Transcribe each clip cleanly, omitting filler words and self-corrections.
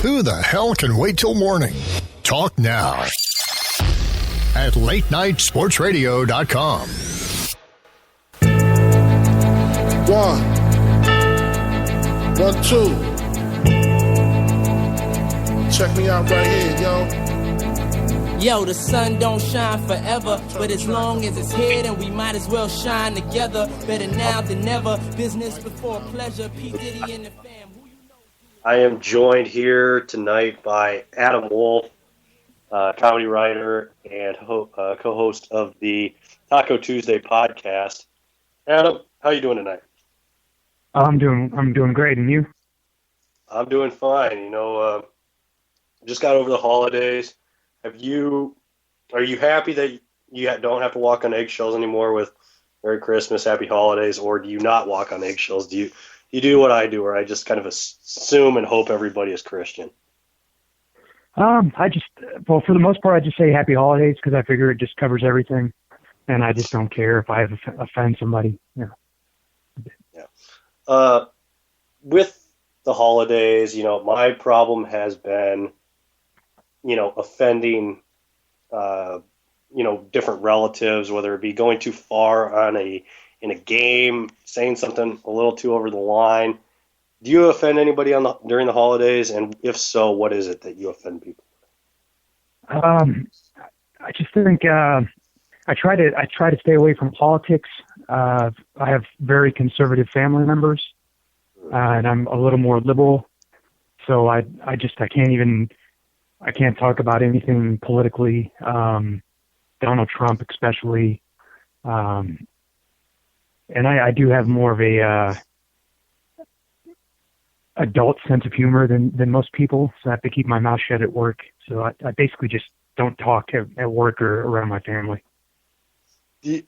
Who the hell can wait till morning? Talk now at latenightsportsradio.com. 1, 2. Check me out right here, yo. Yo, the sun don't shine forever, but as long as it's here, then we might as well shine together. Better now than never. Business before pleasure. P. Diddy and the fam. I am joined here tonight by Adam Wolf, comedy writer and co-host of the Taco Tuesday podcast. Adam, how are you doing tonight? I'm doing great, and you? I'm doing fine. You know, just got over the holidays. Are you happy that you don't have to walk on eggshells anymore with Merry Christmas, Happy Holidays, or do you not walk on eggshells? Do you do what I do, where I just kind of assume and hope everybody is Christian? For the most part, I just say Happy Holidays because I figure it just covers everything, and I just don't care if I offend somebody. Yeah. With the holidays, you know, my problem has been, you know, offending, different relatives, whether it be going too far in a game, saying something a little too over the line. Do you offend anybody during the holidays? And if so, what is it that you offend people with? I just think I try to stay away from politics. I have very conservative family members, and I'm a little more liberal. So I can't talk about anything politically. Donald Trump especially. And I do have more of a adult sense of humor than most people, so I have to keep my mouth shut at work. So I basically just don't talk at work or around my family. That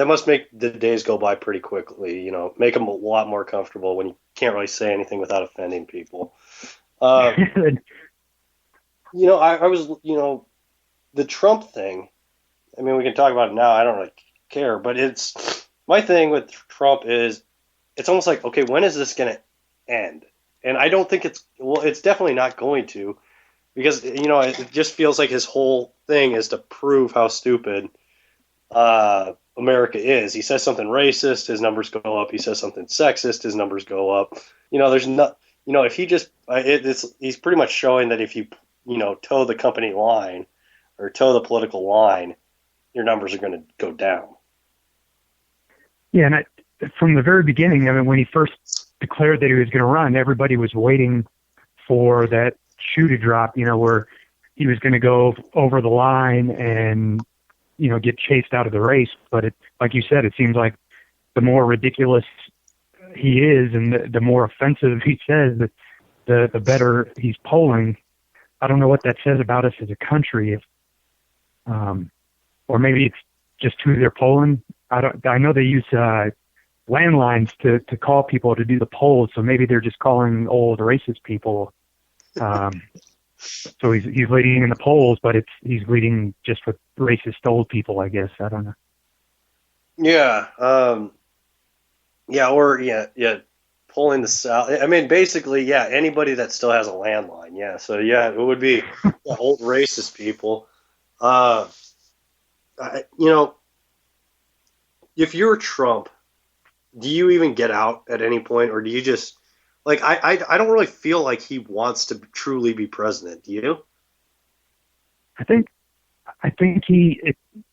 must make the days go by pretty quickly. You know, make them a lot more comfortable when you can't really say anything without offending people. You know, I was, you know, the Trump thing. I mean, we can talk about it now. I don't really care, but my thing with Trump is it's almost like, okay, when is this going to end? And I don't think it's definitely not going to, because, you know, it just feels like his whole thing is to prove how stupid America is. He says something racist, his numbers go up. He says something sexist, his numbers go up. You know, if he just, he's pretty much showing that if you toe the company line or toe the political line, your numbers are going to go down. Yeah, and from the very beginning, I mean, when he first declared that he was going to run, everybody was waiting for that shoe to drop, you know, where he was going to go over the line and, you know, get chased out of the race. But like you said, it seems like the more ridiculous he is and the more offensive he says, the better he's polling. I don't know what that says about us as a country. Or maybe it's just who they're polling. I know they use landlines to call people to do the polls, so maybe they're just calling old racist people. So he's leading in the polls, but he's leading just with racist old people, I guess. I don't know. Yeah. Pulling the South. I mean, basically, yeah, anybody that still has a landline. Yeah. So, yeah, it would be old racist people. If you're Trump, do you even get out at any point, or do you just I don't really feel like he wants to truly be president. Do you? I think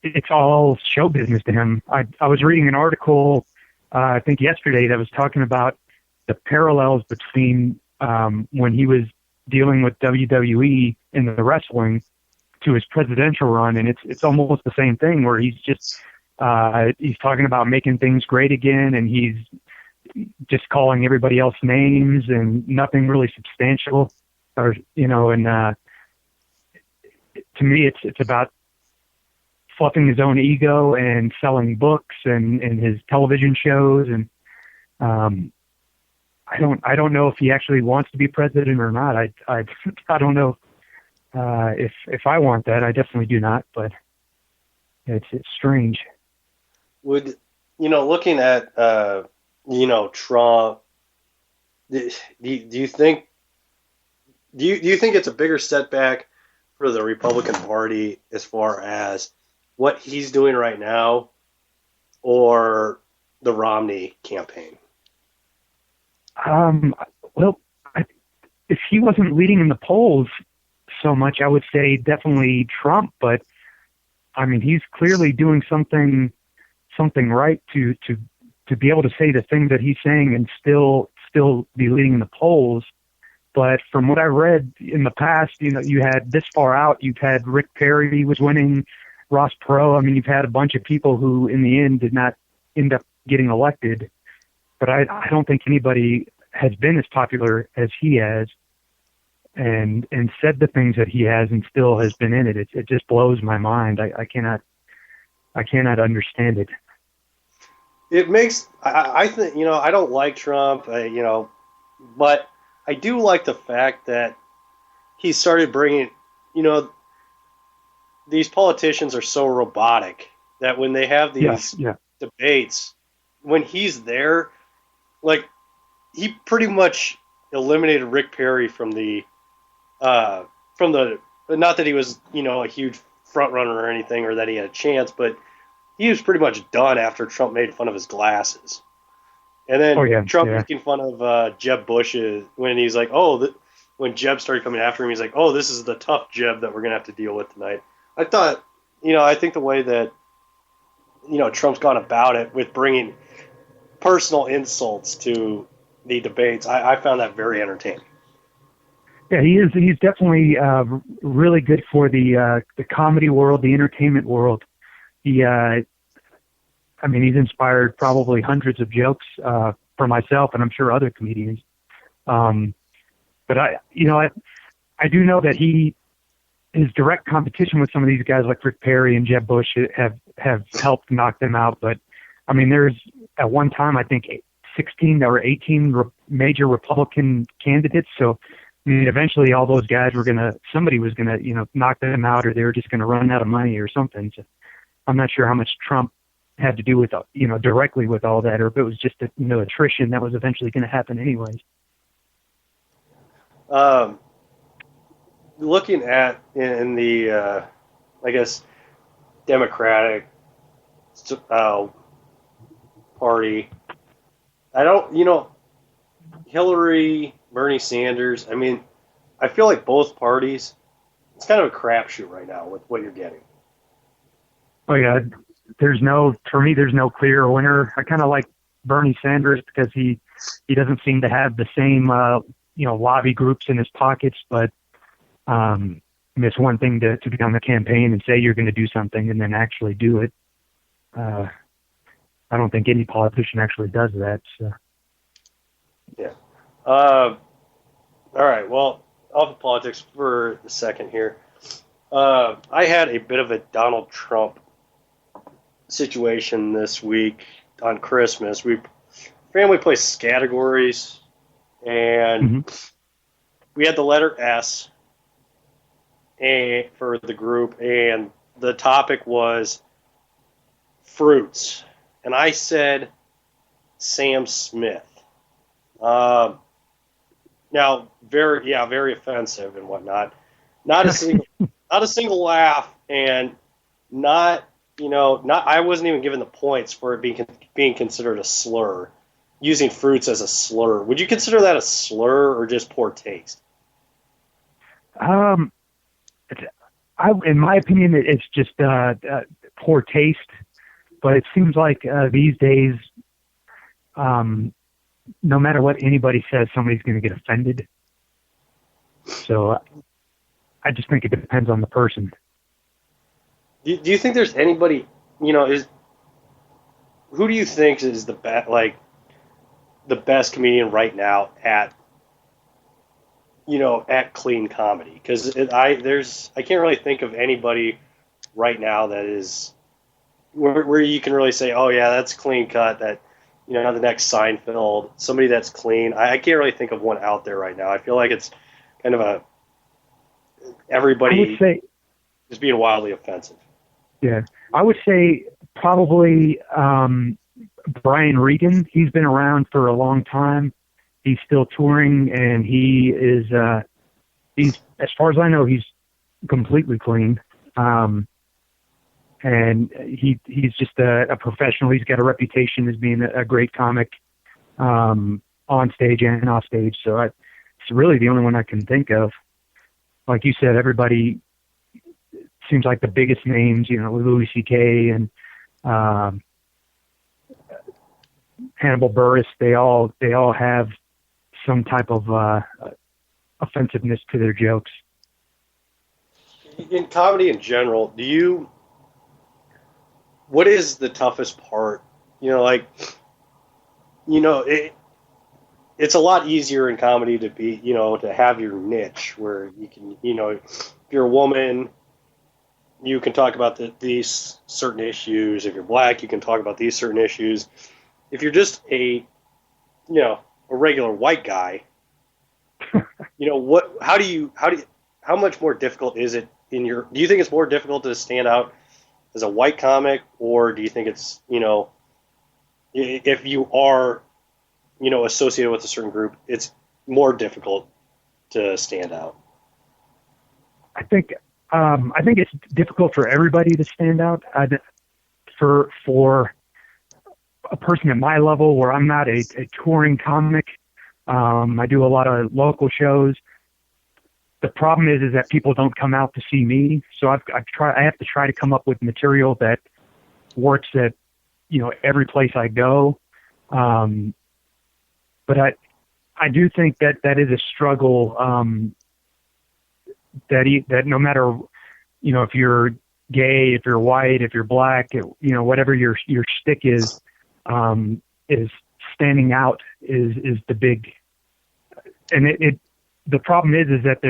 it's all show business to him. I was reading an article, I think yesterday, that was talking about the parallels between when he was dealing with WWE in the wrestling to his presidential run, and it's almost the same thing, where he's just he's talking about making things great again, and he's just calling everybody else names and nothing really substantial, or and to me it's about fluffing his own ego and selling books and his television shows, and I don't know if he actually wants to be president or not. I don't know if I want that. I definitely do not, but it's strange. Would looking at Trump, do you think do you think it's a bigger setback for the Republican Party as far as what he's doing right now, or the Romney campaign? Well, if he wasn't leading in the polls so much, I would say definitely Trump. But I mean, he's clearly doing something right to be able to say the things that he's saying and still be leading in the polls. But from what I read in the past, you had this far out, you've had Rick Perry was winning, Ross Perot. I mean, you've had a bunch of people who in the end did not end up getting elected. But I don't think anybody has been as popular as he has and said the things that he has and still has been in it. It just blows my mind. I cannot understand it. It makes, I think, I don't like Trump, but I do like the fact that he started bringing, these politicians are so robotic that when they have these debates, when he's there, like, he pretty much eliminated Rick Perry from the, not that he was, a huge front runner or anything, or that he had a chance, but he was pretty much done after Trump made fun of his glasses. And then Trump making fun of Jeb Bush when he's like, when Jeb started coming after him, he's like, this is the tough Jeb that we're going to have to deal with tonight. I thought, I think the way that, Trump's gone about it with bringing personal insults to the debates, I found that very entertaining. Yeah, he is. He's definitely really good for the comedy world, the entertainment world. He's inspired probably hundreds of jokes for myself, and I'm sure other comedians. But I do know that his direct competition with some of these guys like Rick Perry and Jeb Bush have helped knock them out. But I mean, there's at one time I think 16 or 18 major Republican candidates. So I mean, eventually all those guys somebody was gonna knock them out, or they were just gonna run out of money or something. So I'm not sure how much Trump had to do with directly with all that, or if it was just attrition that was eventually going to happen anyways. Looking at in the I guess Democratic Party, I don't Hillary, Bernie Sanders. I mean, I feel like both parties, it's kind of a crapshoot right now with what you're getting. Oh yeah, there's no clear winner. I kind of like Bernie Sanders because he doesn't seem to have the same lobby groups in his pockets. But it's one thing to be on the campaign and say you're going to do something and then actually do it. I don't think any politician actually does that. So. Yeah. All right. Well, off of politics for a second here. I had a bit of a Donald Trump situation this week on Christmas. Family plays categories, and we had the letter S for the group, and the topic was fruits. And I said Sam Smith. Now, very offensive and whatnot. Not a single laugh, and I wasn't even given the points for it being considered a slur, using fruits as a slur. Would you consider that a slur or just poor taste? In my opinion, it's just poor taste. But it seems like these days, no matter what anybody says, somebody's going to get offended. So I just think it depends on the person. Do you think there's anybody, who do you think is the best comedian right now at clean comedy? Because I can't really think of anybody right now that is where you can really say, oh yeah, that's clean cut. That the next Seinfeld, somebody that's clean. I can't really think of one out there right now. I feel like it's kind of everybody is being wildly offensive. Yeah, I would say probably Brian Regan. He's been around for a long time, he's still touring, and he's as far as I know, he's completely clean. And he's just a professional. He's got a reputation as being a great comic, on stage and off stage. So it's really the only one I can think of. Like you said, everybody seems like the biggest names, Louis C.K. and Hannibal Buress. They all have some type of offensiveness to their jokes. In comedy in general, what is the toughest part? It's a lot easier in comedy to be, to have your niche where you can, if you're a woman, you can talk about these certain issues. If you're black, you can talk about these certain issues. If you're just a regular white guy, how much more difficult is it do you think it's more difficult to stand out as a white comic, or do you think it's, if you are, associated with a certain group, it's more difficult to stand out? I think it's difficult for everybody to stand out. For a person at my level, where I'm not a touring comic, I do a lot of local shows. The problem is that people don't come out to see me, so I have to try to come up with material that works at every place I go. But I do think that is a struggle. That no matter if you're gay, if you're white, if you're black, whatever your shtick is standing out is the big. And the problem is that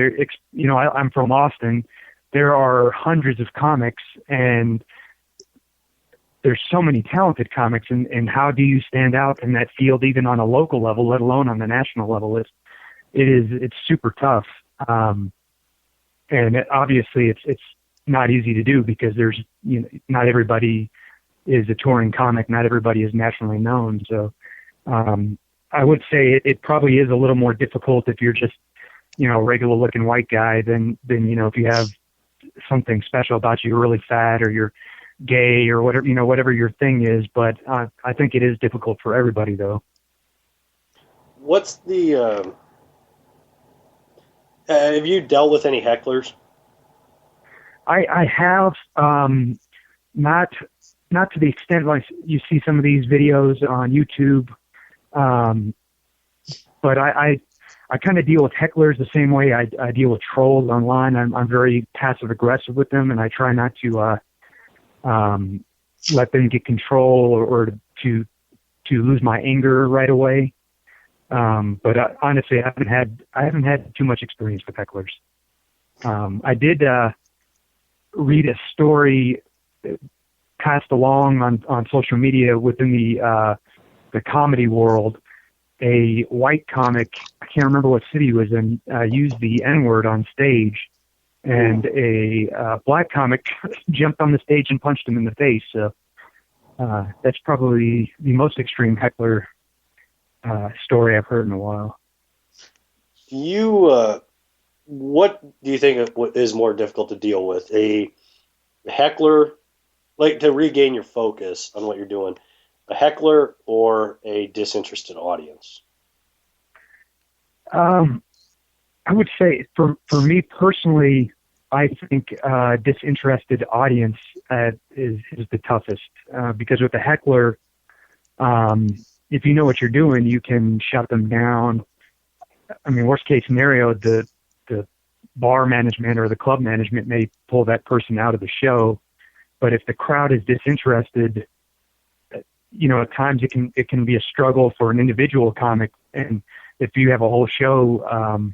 I'm from Austin. There are hundreds of comics, and there's so many talented comics, and how do you stand out in that field, even on a local level, let alone on the national level? It's super tough. And obviously it's not easy to do, because there's, not everybody is a touring comic. Not everybody is nationally known. So, I would say it probably is a little more difficult if you're just, a regular looking white guy than, if you have something special about you, you're really fat, or you're gay, or whatever, whatever your thing is. But, I think it is difficult for everybody, though. What's the, have you dealt with any hecklers? I have, not to the extent like you see some of these videos on YouTube. But I kind of deal with hecklers the same way I deal with trolls online. I'm very passive aggressive with them, and I try not to, let them get control or to lose my anger right away. But honestly, I haven't had too much experience with hecklers. I did read a story passed along on social media within the comedy world. A white comic, I can't remember what city he was in, used the N-word on stage, and a black comic jumped on the stage and punched him in the face. So that's probably the most extreme heckler story I've heard in a while. What do you think is more difficult to deal with? A heckler, like to regain your focus on what you're doing, a heckler or a disinterested audience? I would say for me personally, I think disinterested audience is the toughest, because with a heckler, if you know what you're doing, you can shut them down. I mean, worst case scenario, the bar management or the club management may pull that person out of the show. But if the crowd is disinterested, at times it can be a struggle for an individual comic. And if you have a whole show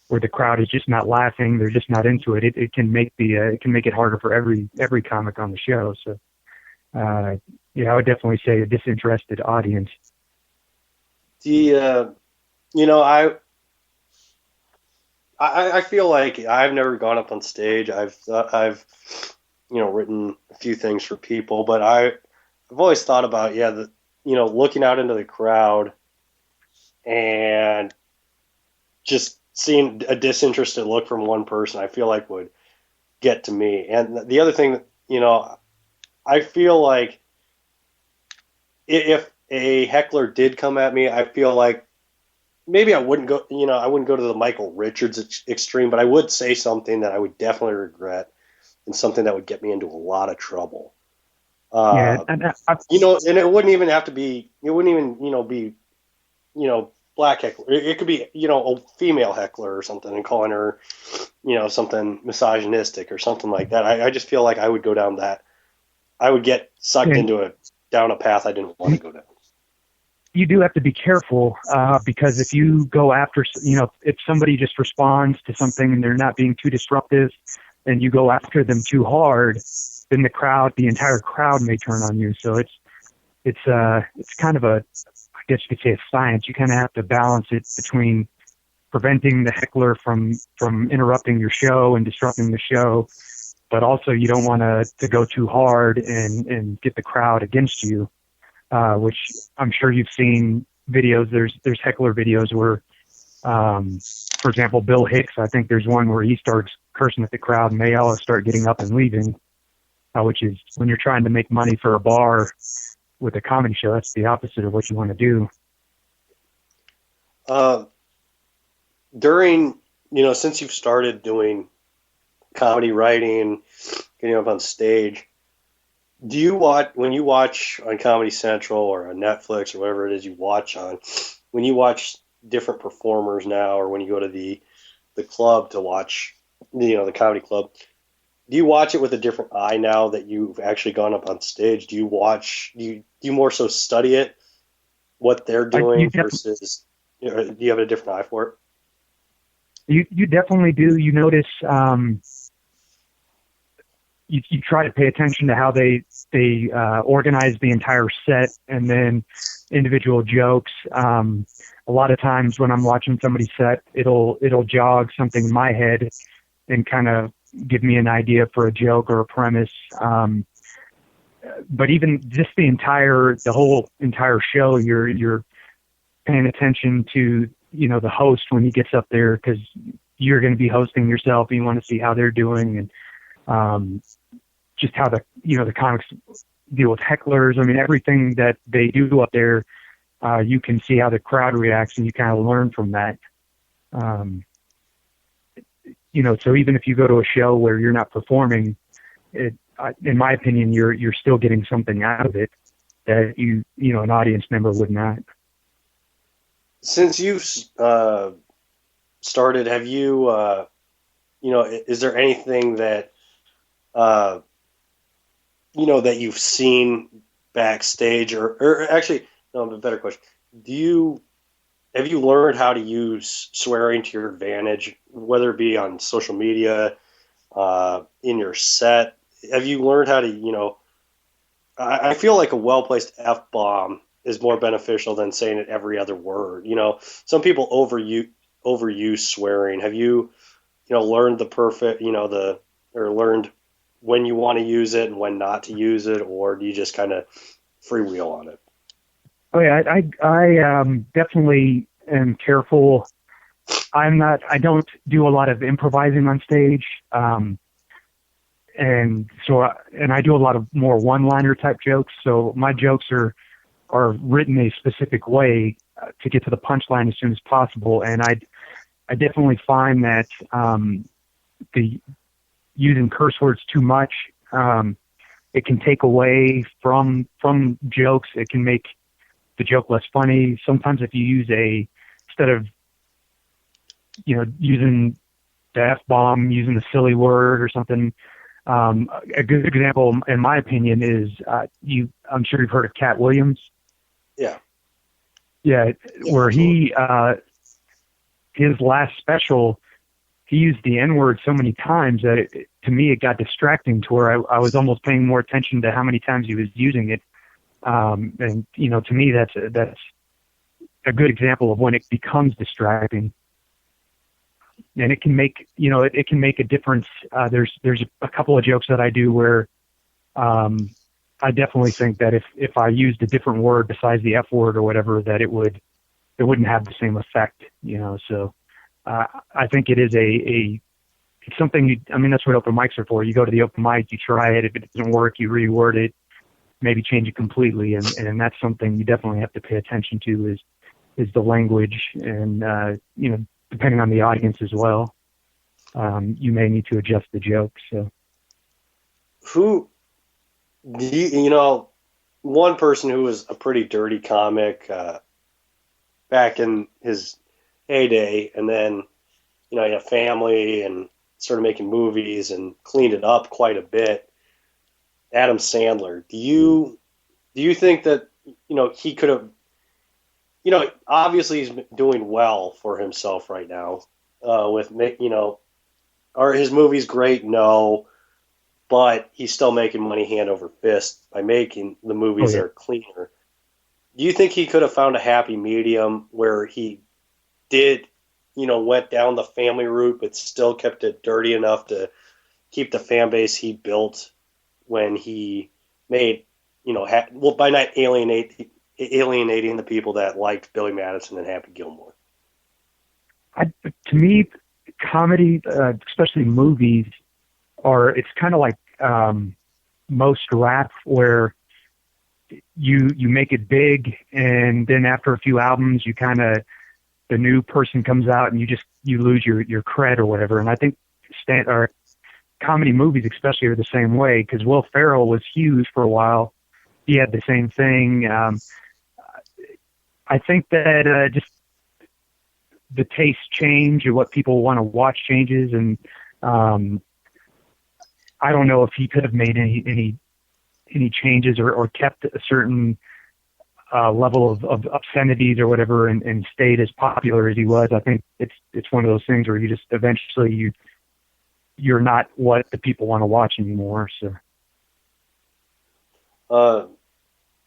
where the crowd is just not laughing, they're just not into it, it can make it harder for every comic on the show. So, I would definitely say a disinterested audience. I feel like I've never gone up on stage. I've written a few things for people, but I've always thought about looking out into the crowd and just seeing a disinterested look from one person, I feel like would get to me. And the other thing, I feel like if a heckler did come at me, I feel like maybe I wouldn't go to the Michael Richards extreme, but I would say something that I would definitely regret and something that would get me into a lot of trouble. And it wouldn't even have to be, be black heckler. It could be, a female heckler or something and calling her, something misogynistic or something like that. I just feel like I would go down that. I would get sucked down a path I didn't want to go down. You do have to be careful because if you go after, if somebody just responds to something and they're not being too disruptive and you go after them too hard, then the entire crowd may turn on you. So it's kind of I guess you could say a science. You kind of have to balance it between preventing the heckler from interrupting your show and disrupting the show, but also you don't want to go too hard and get the crowd against you, which I'm sure you've seen videos. There's heckler videos where, for example, Bill Hicks, I think there's one where he starts cursing at the crowd and they all start getting up and leaving, which is when you're trying to make money for a bar with a comedy show, that's the opposite of what you want to do. Since you've started doing comedy writing, getting up on stage, when you watch on Comedy Central or on Netflix or whatever it is you watch on, when you watch different performers now, or when you go to the club to watch, the comedy club, do you watch it with a different eye now that you've actually gone up on stage? Do you more so study it, what they're doing versus, do you have a different eye for it? You definitely do. You notice, you try to pay attention to how they organize the entire set and then individual jokes. A lot of times when I'm watching somebody's set, it'll jog something in my head and kind of give me an idea for a joke or a premise. But even just the whole entire show, you're paying attention to, the host when he gets up there, because you're going to be hosting yourself and you want to see how they're doing, and just how the comics deal with hecklers. I mean, everything that they do up there, you can see how the crowd reacts and you kind of learn from that. So even if you go to a show where you're not performing, in my opinion, you're still getting something out of it that an audience member would not. Since you've started, have you, is there anything that, that you've seen backstage or actually, no, a better question. Have you learned how to use swearing to your advantage, whether it be on social media, in your set? Have you learned how to, I feel like a well-placed F-bomb is more beneficial than saying it every other word. Some people overuse swearing. Have you, learned the perfect, or learned when you want to use it and when not to use it, or do you just kind of freewheel on it? Oh yeah, I definitely am careful. I don't do a lot of improvising on stage. And I do a lot of more one-liner type jokes. So my jokes are written a specific way to get to the punchline as soon as possible. And I definitely find that using curse words too much, it can take away from jokes. It can make the joke less funny. Sometimes if you use instead of using the F-bomb, using a silly word or something. A good example, in my opinion, is I'm sure you've heard of Cat Williams. Yeah. Yeah, where he his last special, he used the N-word so many times that to me it got distracting to where I was almost paying more attention to how many times he was using it. And to me that's a good example of when it becomes distracting. And it can make a difference. There's a couple of jokes that I do where I definitely think that if I used a different word besides the F word or whatever, that it would it wouldn't have the same effect, So I think it is it's something. That's what open mics are for. You go to the open mic, you try it. If it doesn't work, you reword it, maybe change it completely, and that's something you definitely have to pay attention to is the language, and depending on the audience as well, you may need to adjust the joke. So, one person who was a pretty dirty comic back in his heyday, and then he had a family and started making movies and cleaned it up quite a bit. Adam Sandler. Do you think that he could have? Obviously he's doing well for himself right now. Are his movies great? No, but he's still making money hand over fist by making the movies that are cleaner. Do you think he could have found a happy medium where he did, went down the family route, but still kept it dirty enough to keep the fan base he built when he made, by not alienating the people that liked Billy Madison and Happy Gilmore? To me, comedy, especially movies, it's kind of like most rap, where you make it big, and then after a few albums, the new person comes out and you lose your cred or whatever. And I think comedy movies especially are the same way, because Will Ferrell was huge for a while. He had the same thing. I think that just the tastes change and what people want to watch changes, and I don't know if he could have made any changes or kept a certain level of obscenities or whatever and stayed as popular as he was. I think it's one of those things where you just eventually you're not what the people want to watch anymore. So,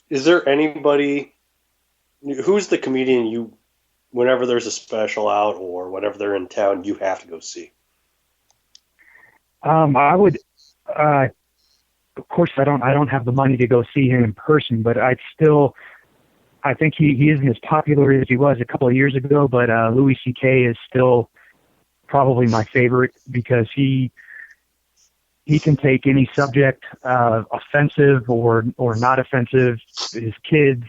is there anybody who's the comedian whenever there's a special out or whenever they're in town, you have to go see? I would. Of course, I don't have the money to go see him in person, but I think he isn't as popular as he was a couple of years ago. But Louis C.K. is still probably my favorite, because he can take any subject, offensive or not offensive, his kids,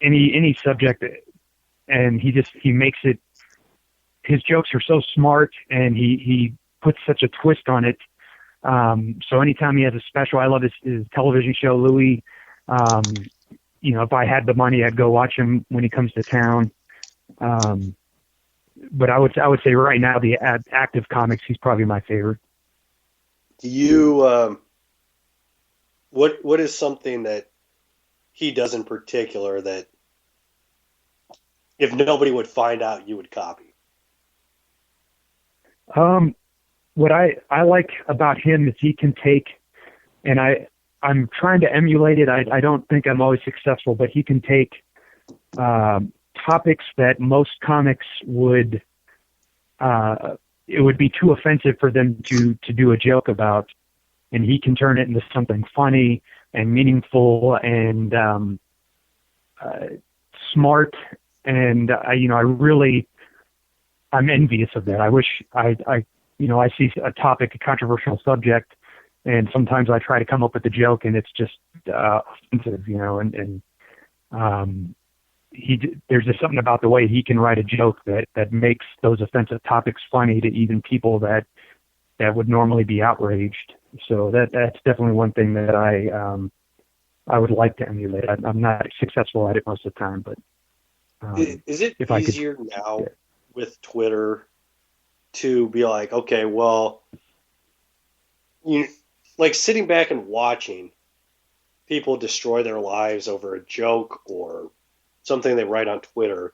any subject, and he makes it. His jokes are so smart, and he puts such a twist on it. So anytime he has a special, I love his television show, Louis. If I had the money, I'd go watch him when he comes to town. But I would say right now, the active comics, he's probably my favorite. Do you, what is something that he does in particular that if nobody would find out, you would copy? What I like about him is he can take, and I'm trying to emulate it. I don't think I'm always successful, but he can take topics that most comics would, it would be too offensive for them to do a joke about, and he can turn it into something funny and meaningful and smart. And I'm envious of that. I wish I see a topic, a controversial subject, and sometimes I try to come up with a joke, and it's just offensive, there's just something about the way he can write a joke that makes those offensive topics funny to even people that would normally be outraged. So that's definitely one thing that I would like to emulate. I'm not successful at it most of the time, but is it easier now with Twitter to be like, okay, well, like sitting back and watching people destroy their lives over a joke or something they write on Twitter,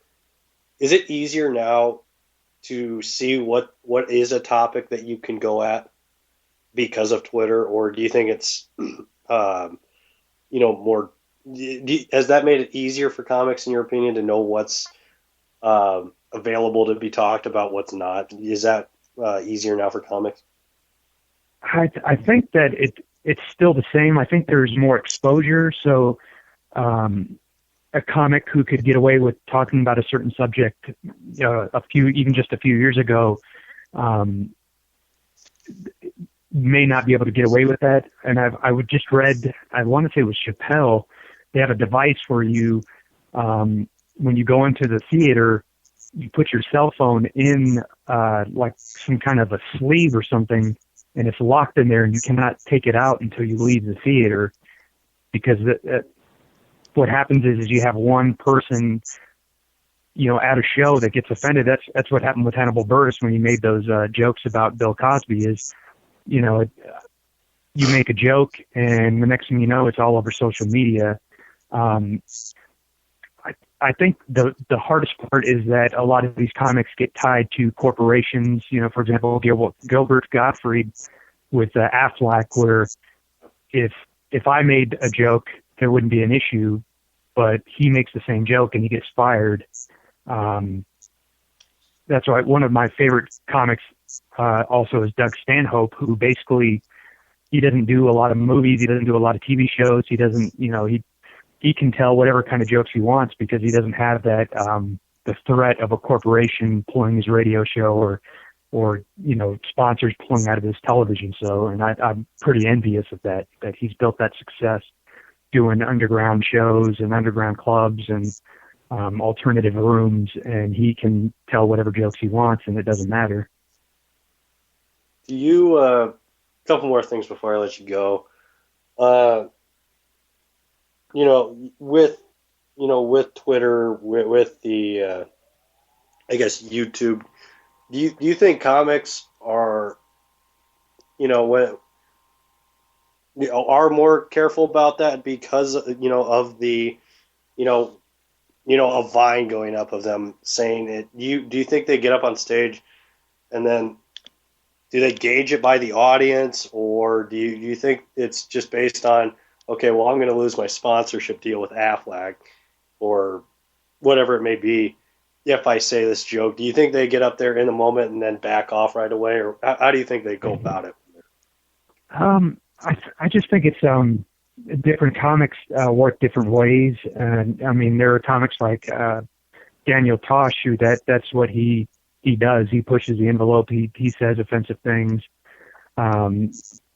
is it easier now to see what is a topic that you can go at because of Twitter, or do you think it's more, has that made it easier for comics, in your opinion, to know what's available to be talked about, what's not? Is that easier now for comics? I think that it's still the same. I think there's more exposure. So a comic who could get away with talking about a certain subject, even just a few years ago, may not be able to get away with that. And I would just read, I want to say it was Chappelle. They have a device where you, when you go into the theater, you put your cell phone in like some kind of a sleeve or something, and it's locked in there, and you cannot take it out until you leave the theater, because what happens is you have one person, at a show that gets offended. That's what happened with Hannibal Buress when he made those jokes about Bill Cosby. Is you make a joke, and the next thing you know, it's all over social media. I think the hardest part is that a lot of these comics get tied to corporations. For example, Gilbert Gottfried with Aflac, where if I made a joke, there wouldn't be an issue, but he makes the same joke and he gets fired. That's why one of my favorite comics also is Doug Stanhope, who basically, he doesn't do a lot of movies, he doesn't do a lot of TV shows, he doesn't, he can tell whatever kind of jokes he wants because he doesn't have that the threat of a corporation pulling his radio show or sponsors pulling out of his television show. And I'm pretty envious of that he's built that success doing underground shows and underground clubs and alternative rooms, and he can tell whatever jokes he wants and it doesn't matter. Do you, a couple more things before I let you go. With Twitter, with the, I guess YouTube, do you think comics are, are more careful about that because, of the, a Vine going up of them saying it? Do you think they get up on stage and then do they gauge it by the audience, or do you think it's just based on, okay, well, I'm going to lose my sponsorship deal with Aflac or whatever it may be if I say this joke? Do you think they get up there in the moment and then back off right away, or how do you think they go about it? I just think it's different comics work different ways. And I mean, there are comics like Daniel Tosh, who that's what he does. He pushes the envelope. He says offensive things. And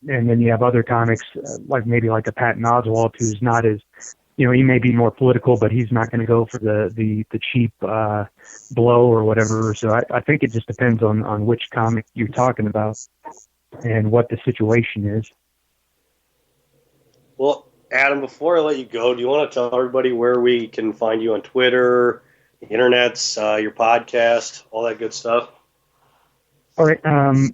then you have other comics like a Patton Oswalt, who's not as, he may be more political, but he's not going to go for the cheap blow or whatever. So I think it just depends on which comic you're talking about and what the situation is. Well, Adam, before I let you go, do you want to tell everybody where we can find you on Twitter, the internets, your podcast, all that good stuff? All right.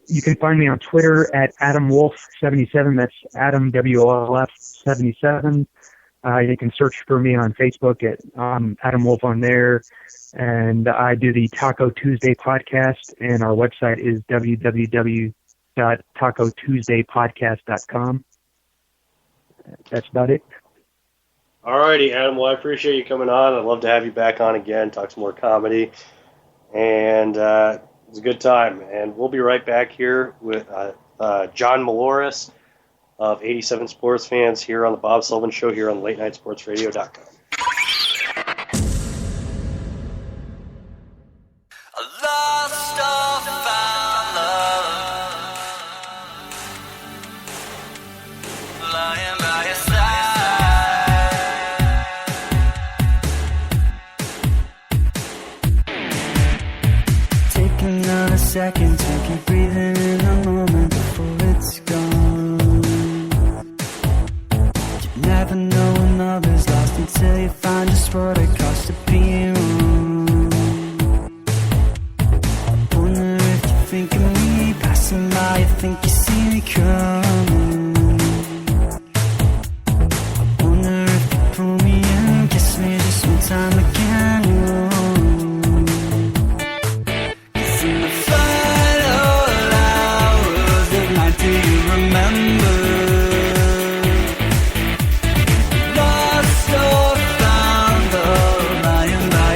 You can find me on Twitter at AdamWolf77. That's Adam, WOLF 77. You can search for me on Facebook at Adam Wolf on there. And I do the Taco Tuesday podcast, and our website is www.tacotuesdaypodcast.com. That's about it. All righty, Adam. Well, I appreciate you coming on. I'd love to have you back on again, talk some more comedy. And it was a good time. And we'll be right back here with John Maloris of 87 Sports Fans here on the Bob Sullivan Show here on LateNightSportsRadio.com. Second to keep breathing in the moment before it's gone. You never know when others lost until you find just what it costs to be wrong. I wonder if you think of me passing by, you think you see me coming. I wonder if you pull me in, kiss me just one time again. Lost or found, lying by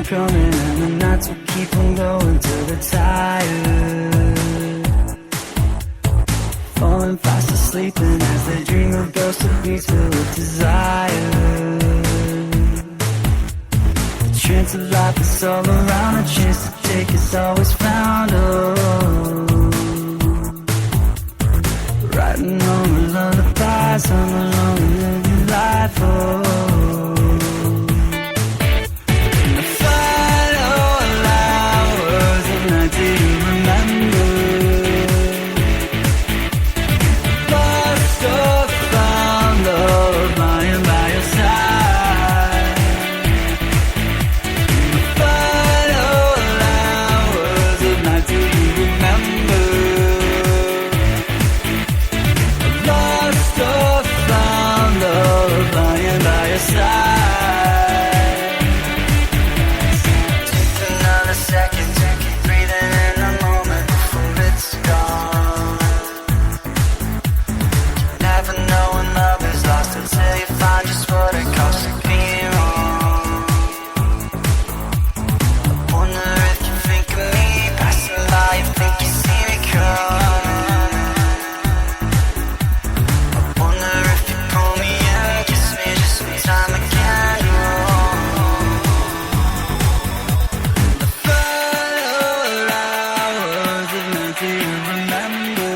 coming, and the nights will keep on going till they're tired. Falling fast asleep and as they dream of ghosts of beats filled with desire. The trance of life is all around, a chance to take is always found. Oh, writing on the lullabies, I'm alone in living life. Oh, in the final hours of night, do you remember? Lost or found, love lying by your side. In the final hours of night, do you remember? Lost or found, love lying by your side. Take another second to keep breathing in the moment before it's gone. Never know when love is lost until you find just what it costs to be wrong. I wonder if you think of me passing by, you think you see me come. I wonder if you pull me in, kiss me just one time again. The final hours of night, do you remember?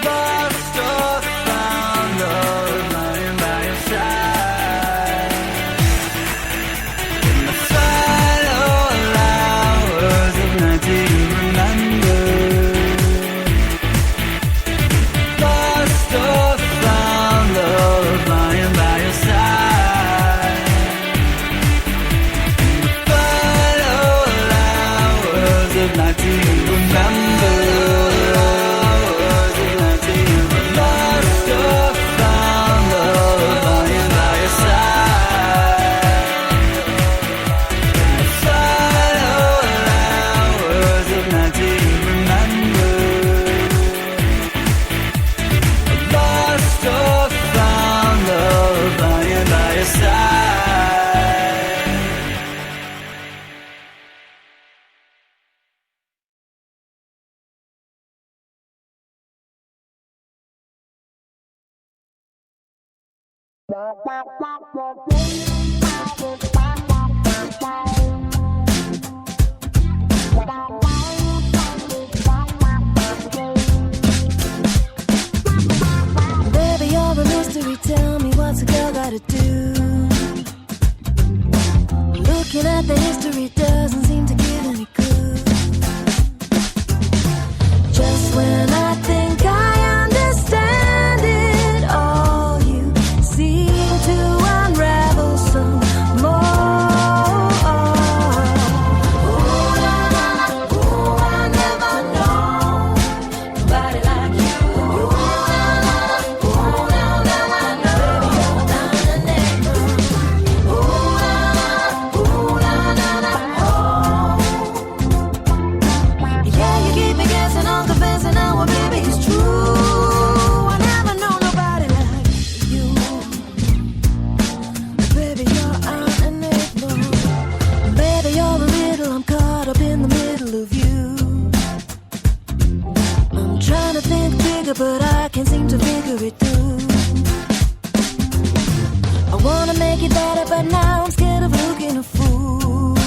Lost or found, love lying by your side. In the final hours of night, do you remember? Lost or found, love lying by your side. In the final hours of night, do you remember? Lost or found, love lying by your side. In the final hours of night, do you remember? Lost or found, love lying by your side. Baby, you're a mystery. Tell me what's a girl gotta do. Looking at the history doesn't seem to give any clue. Just when I think I understand it all, you seem to unravel some more. Ooh, la, la, ooh, I never known nobody like you. Ooh, la, la, ooh, now I know. Baby, you're down the neck. Ooh, la, oh. Yeah, you keep me guessing, I'm confessing now, well, baby, it's true. I never know nobody like you. Baby, you're an enigma. Baby, you're a riddle, I'm caught up in the middle of you. I'm trying to think bigger, but I can't seem to figure it through. I wanna make it better, but now I'm scared of looking a fool.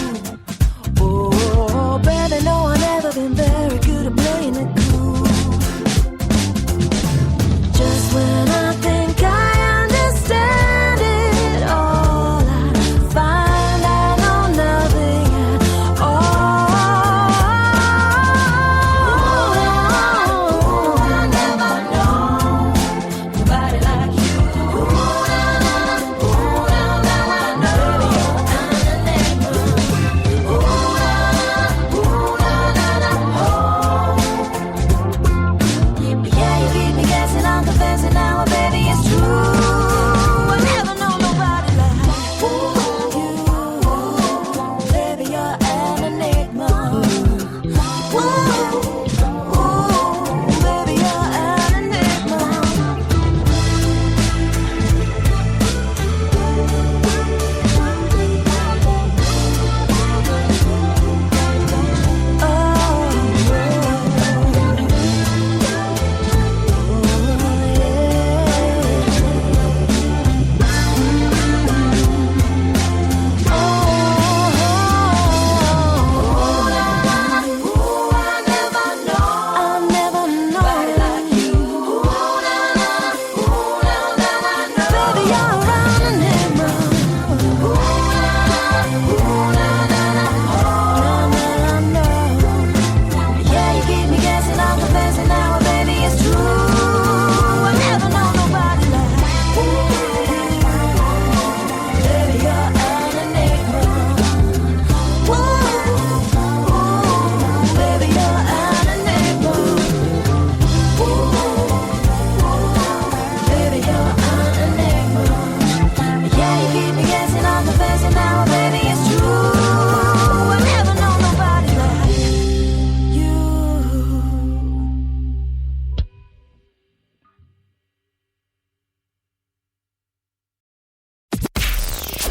Oh, baby, no, I've never been very good at playing it cool. Just when I think I understand it all, I find I know nothing at all. Ooh, I never known nobody like you. Ooh, now I know. Baby, you're an enigma. Ooh,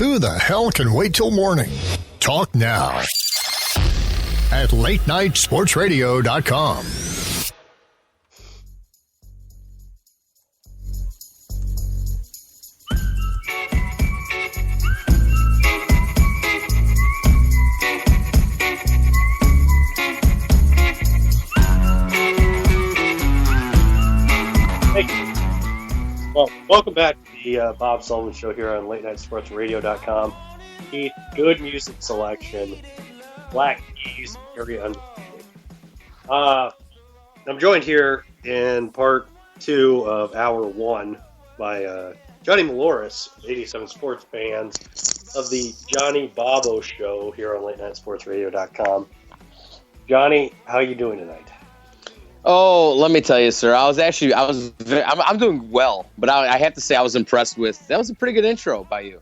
Who the hell can wait till morning? Talk now at latenightsportsradio.com. Well, welcome back to the Bob Sullivan Show here on latenightsportsradio.com. The good music selection, Black Keys, very underrated. I'm joined here in part 2 of hour 1 by Johnny Maloris, 87 Sports Fans of the Johnny Bobo Show here on latenightsportsradio.com. Johnny, how are you doing tonight? Oh, let me tell you, sir. I'm doing well, but I have to say I was impressed with. That was a pretty good intro by you.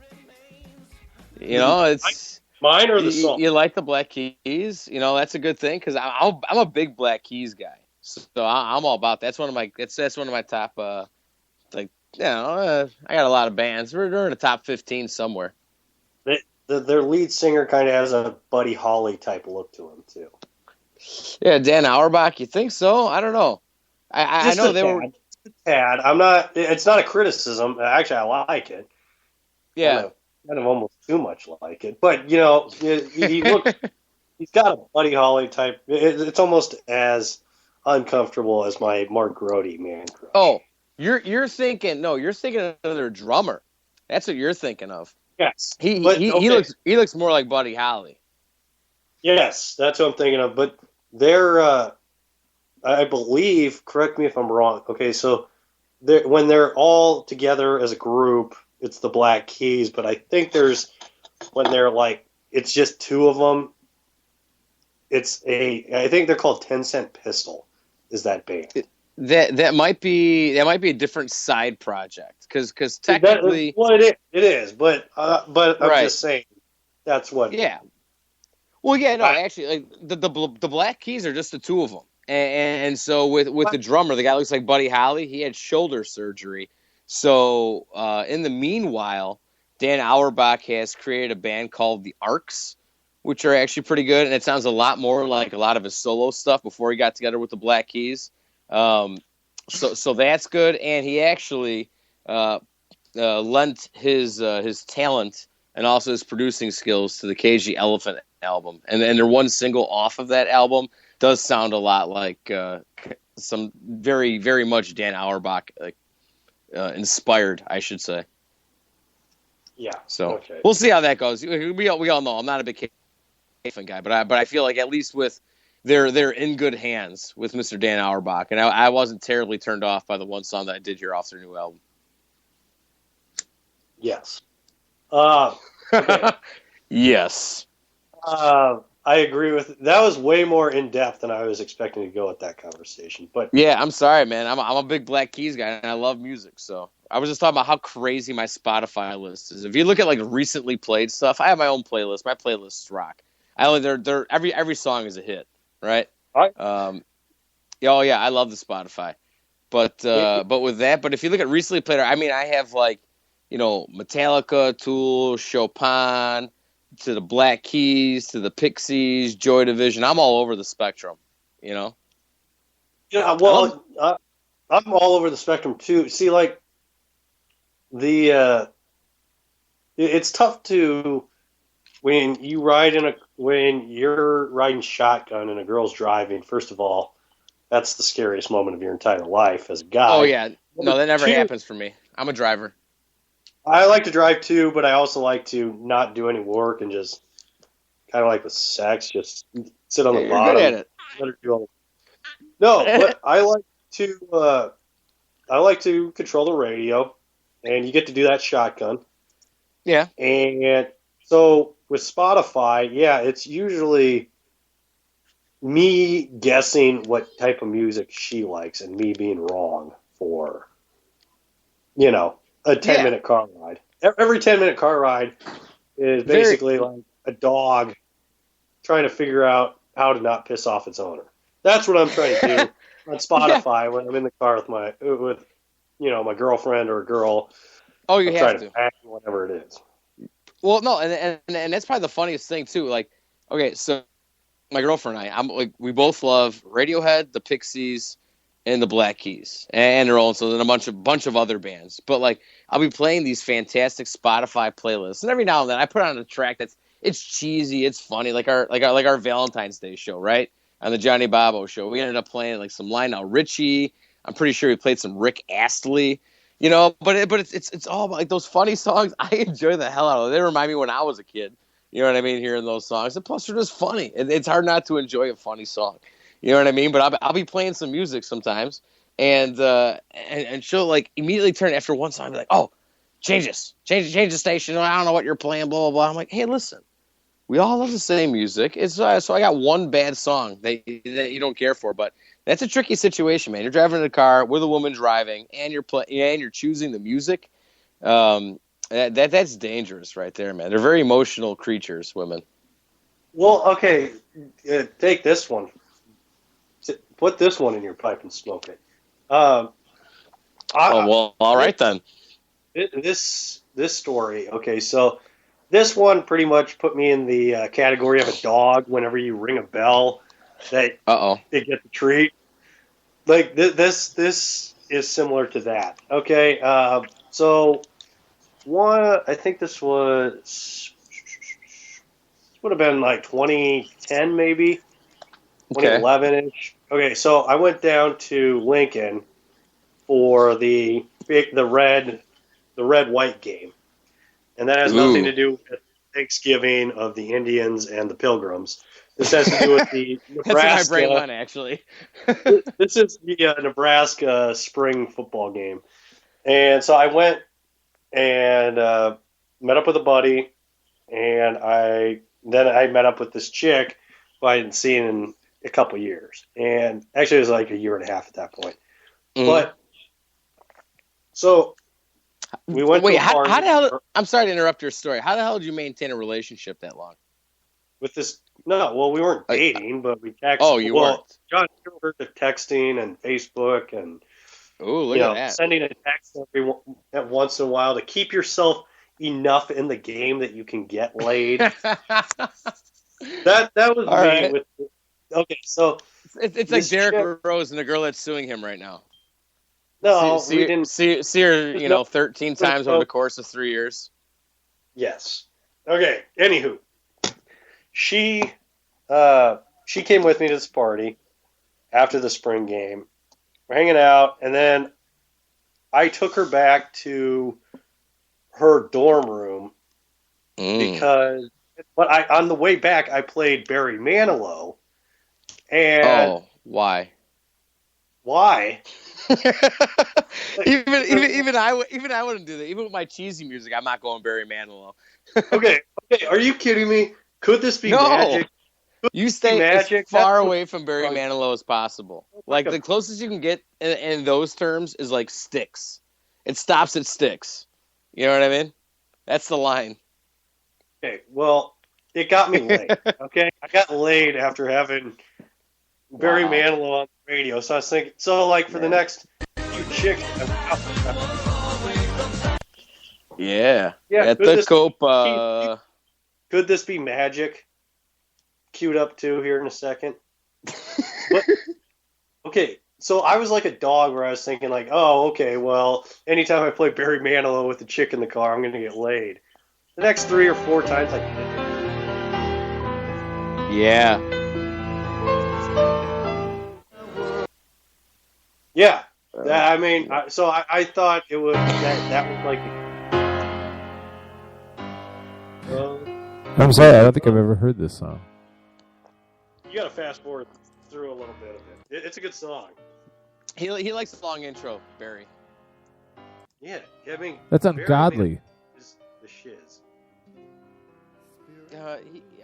You know, it's mine or the song. You like the Black Keys? You know, that's a good thing because I'm a big Black Keys guy, so I'm all about that. That's one of my top. I got a lot of bands. We're in the top 15 somewhere. Their lead singer kind of has a Buddy Holly type look to him too. Yeah, Dan Auerbach. You think so? I don't know. I know they were. Tad. I'm not. It's not a criticism. Actually, I like it. Yeah. Kind of almost too much like it, but you know, he looks. He's got a Buddy Holly type. It's almost as uncomfortable as my Mark Grody man crush. Oh, you're thinking of their drummer. That's what you're thinking of. Yes, he looks more like Buddy Holly. Yes, that's what I'm thinking of. But they're, I believe, correct me if I'm wrong. Okay, so when they're all together as a group, it's the Black Keys. But I think when they're like, it's just two of them. I think they're called 10 Cent Pistol. Is that band? That might be a different side project because technically, it is. But I'm right. just saying that's what. Yeah. Well, yeah, no, actually, like the Black Keys are just the two of them, and so with the drummer, the guy looks like Buddy Holly. He had shoulder surgery, so in the meanwhile, Dan Auerbach has created a band called the Arcs, which are actually pretty good, and it sounds a lot more like a lot of his solo stuff before he got together with the Black Keys. So that's good, and he actually lent his talent and also his producing skills to the KG Elephant album, and their one single off of that album does sound a lot like some very, very much Dan Auerbach inspired, I should say. Yeah. So okay. We'll see how that goes. We all know I'm not a big Elephant guy, but I feel like at least with they're in good hands with Mr. Dan Auerbach, and I wasn't terribly turned off by the one song that I did hear off their new album. Yes. Okay. Yes. I agree with that. Was way more in depth than I was expecting to go with that conversation. But yeah, I'm sorry, man. I'm a big Black Keys guy, and I love music. So I was just talking about how crazy my Spotify list is. If you look at like recently played stuff, I have my own playlist. My playlists rock. Every song is a hit, right? Oh yeah, I love the Spotify. But with that, but if you look at recently played, I mean, I have like, you know, Metallica, Tool, Chopin, to the Black Keys, to the Pixies, Joy Division. I'm all over the spectrum, you know? Yeah, well, I'm all over the spectrum, too. See, like, it's tough to, when you're riding shotgun and a girl's driving, first of all, that's the scariest moment of your entire life as a guy. Oh, yeah. No, that never happens for me. I'm a driver. I like to drive too, but I also like to not do any work and just kind of like with sex, just sit on the bottom. Good at it. Let her do all no, but I like to control the radio, and you get to do that shotgun. Yeah. And so with Spotify, yeah, it's usually me guessing what type of music she likes and me being wrong for, you know, a 10-minute car ride. Every 10-minute car ride is basically like a dog trying to figure out how to not piss off its owner. That's what I'm trying to do on Spotify when I'm in the car with my girlfriend or a girl. Oh, you I'm have trying to act whatever it is. Well, no, and that's probably the funniest thing too. Like, okay, so my girlfriend and I'm like, we both love Radiohead, the Pixies, and the Black Keys, and they're also in a bunch of other bands. But like, I'll be playing these fantastic Spotify playlists, and every now and then I put on a track it's cheesy, it's funny, like our Valentine's Day show, right? On the Johnny Bobo show, we ended up playing like some Lionel Richie. I'm pretty sure we played some Rick Astley. But it's all about like those funny songs. I enjoy the hell out of them. They remind me when I was a kid. You know what I mean? Hearing those songs, and plus they're just funny. It's hard not to enjoy a funny song. You know what I mean? But I'll be playing some music sometimes, and she'll like immediately turn after one song, and be like, "Oh, change the station. I don't know what you're playing." Blah blah blah. I'm like, "Hey, listen, we all love the same music. It's so I got one bad song that you don't care for, but that's a tricky situation, man. You're driving in a car with a woman driving, and you're choosing the music. That's dangerous right there, man. They're very emotional creatures, women. Well, okay, take this one. Put this one in your pipe and smoke it. All right then. This story. Okay, so this one pretty much put me in the category of a dog. Whenever you ring a bell, they get the treat. Like this is similar to that. Okay, so one, I think this would have been like 2010 maybe, 2011-ish. Okay, so I went down to Lincoln for the red white game, and that has nothing to do with Thanksgiving of the Indians and the Pilgrims. This has to do with the Nebraska. That's what my brain went, actually. This is the Nebraska spring football game, and so I went and met up with a buddy, and I met up with this chick who I hadn't seen in a couple years, and actually it was like a year and a half at that point. But so we went. Wait, to a party. how the hell? I'm sorry to interrupt your story. How the hell did you maintain a relationship that long? With this? No, well, we weren't dating, but we texted. Oh, you weren't. John, you heard of texting and Facebook and look at that. Sending a text every once in a while to keep yourself enough in the game that you can get laid. that was all me. right. Okay, so it's like Derek Rose and the girl that's suing him right now. No, we didn't see her. 13 times over the course of 3 years. Yes. Okay. Anywho, she came with me to this party after the spring game. We're hanging out, and then I took her back to her dorm room because, on the way back, I played Barry Manilow. And why? Why? even I wouldn't do that. Even with my cheesy music, I'm not going Barry Manilow. Okay. Are you kidding me? Could this be magic? You stay as far away from Barry Manilow as possible. Like the closest you can get in those terms is like Styx. It stops at Styx. You know what I mean? That's the line. Okay. Well, it got me laid. Okay, I got laid after having Barry Manilow on the radio. So I was thinking, for the next few chicks. Yeah. At the Copa. Could this be magic? Queued up to here in a second. Okay, so I was like a dog where I was thinking like, oh, okay, well, anytime I play Barry Manilow with the chick in the car, I'm going to get laid. The next 3 or 4 times I did. Yeah. Yeah. I thought it was that was like. I'm sorry, I don't think I've ever heard this song. You got to fast forward through a little bit of it. It's a good song. He likes the long intro, Barry. Yeah, I mean that's ungodly. Is the shiz.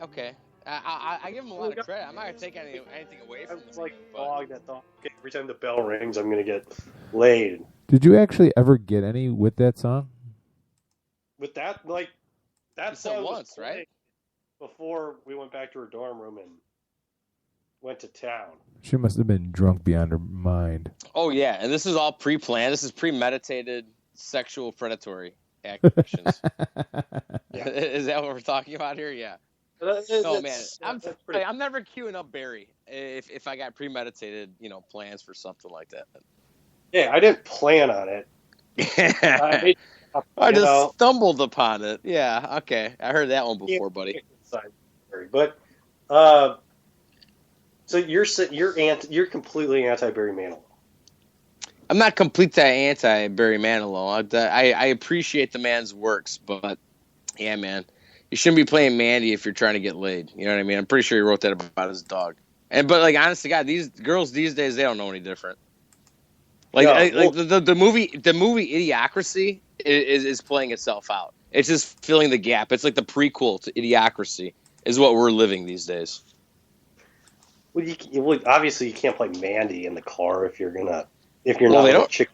Okay. I give him a lot of credit. I'm not gonna take anything away from him. It's like a dog that thought, okay, every time the bell rings, I'm gonna get laid. Did you actually ever get any with that song? With that, that song once, was right? Before we went back to her dorm room and went to town. She must have been drunk beyond her mind. Oh yeah, and this is all pre-planned. This is premeditated, sexual, predatory actions. Is that what we're talking about here? Yeah. No, man, I'm never queuing up Barry if I got premeditated, plans for something like that. Yeah, I didn't plan on it. I just stumbled upon it. Yeah, okay. I heard that one before, buddy. But so you're completely anti Barry Manilow. I'm not completely anti Barry Manilow. I appreciate the man's works, but yeah, man, you shouldn't be playing Mandy if you're trying to get laid. You know what I mean? I'm pretty sure he wrote that about his dog. But like, honest to God, these girls these days, they don't know any different. Like, the movie Idiocracy is playing itself out. It's just filling the gap. It's like the prequel to Idiocracy is what we're living these days. Well, obviously you can't play Mandy in the car if you're not a chick.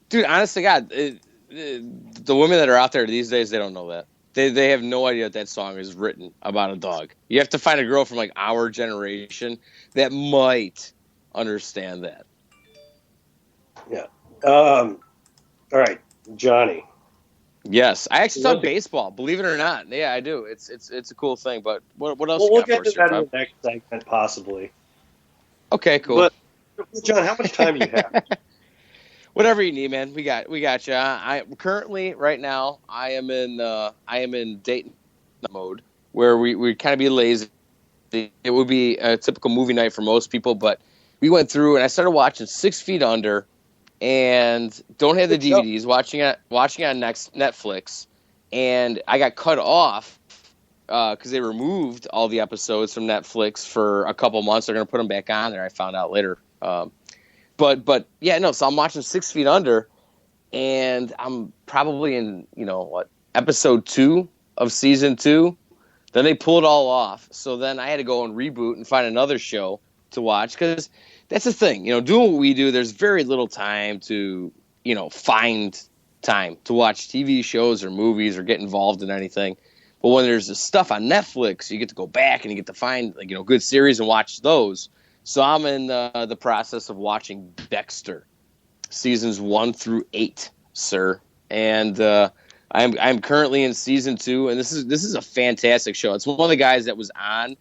Dude, honest to God, the women that are out there these days, they don't know that. They have no idea that song is written about a dog. You have to find a girl from like our generation that might understand that. Yeah. All right, Johnny. Yes, I actually love baseball. Believe it or not, yeah, I do. It's a cool thing. But what else? We'll get to that in the next segment, possibly. Okay, cool. But John, how much time do you have? Whatever you need, man. We got you. I currently right now I am in date mode where we kind of be lazy. It would be a typical movie night for most people, but we went through and I started watching 6 Feet Under. And don't have the DVDs. Watching it on Netflix, and I got cut off because they removed all the episodes from Netflix for a couple months. They're going to put them back on there. I found out later. But yeah, no. So I'm watching 6 Feet Under, and I'm probably in episode 2 of season 2. Then they pulled it all off. So then I had to go and reboot and find another show to watch because. That's the thing, doing what we do, there's very little time to, find time to watch TV shows or movies or get involved in anything. But when there's this stuff on Netflix, you get to go back and you get to find, good series and watch those. So I'm in the process of watching Dexter, seasons 1 through 8, sir. And I'm currently in season 2, and this is a fantastic show. It's one of the guys that was on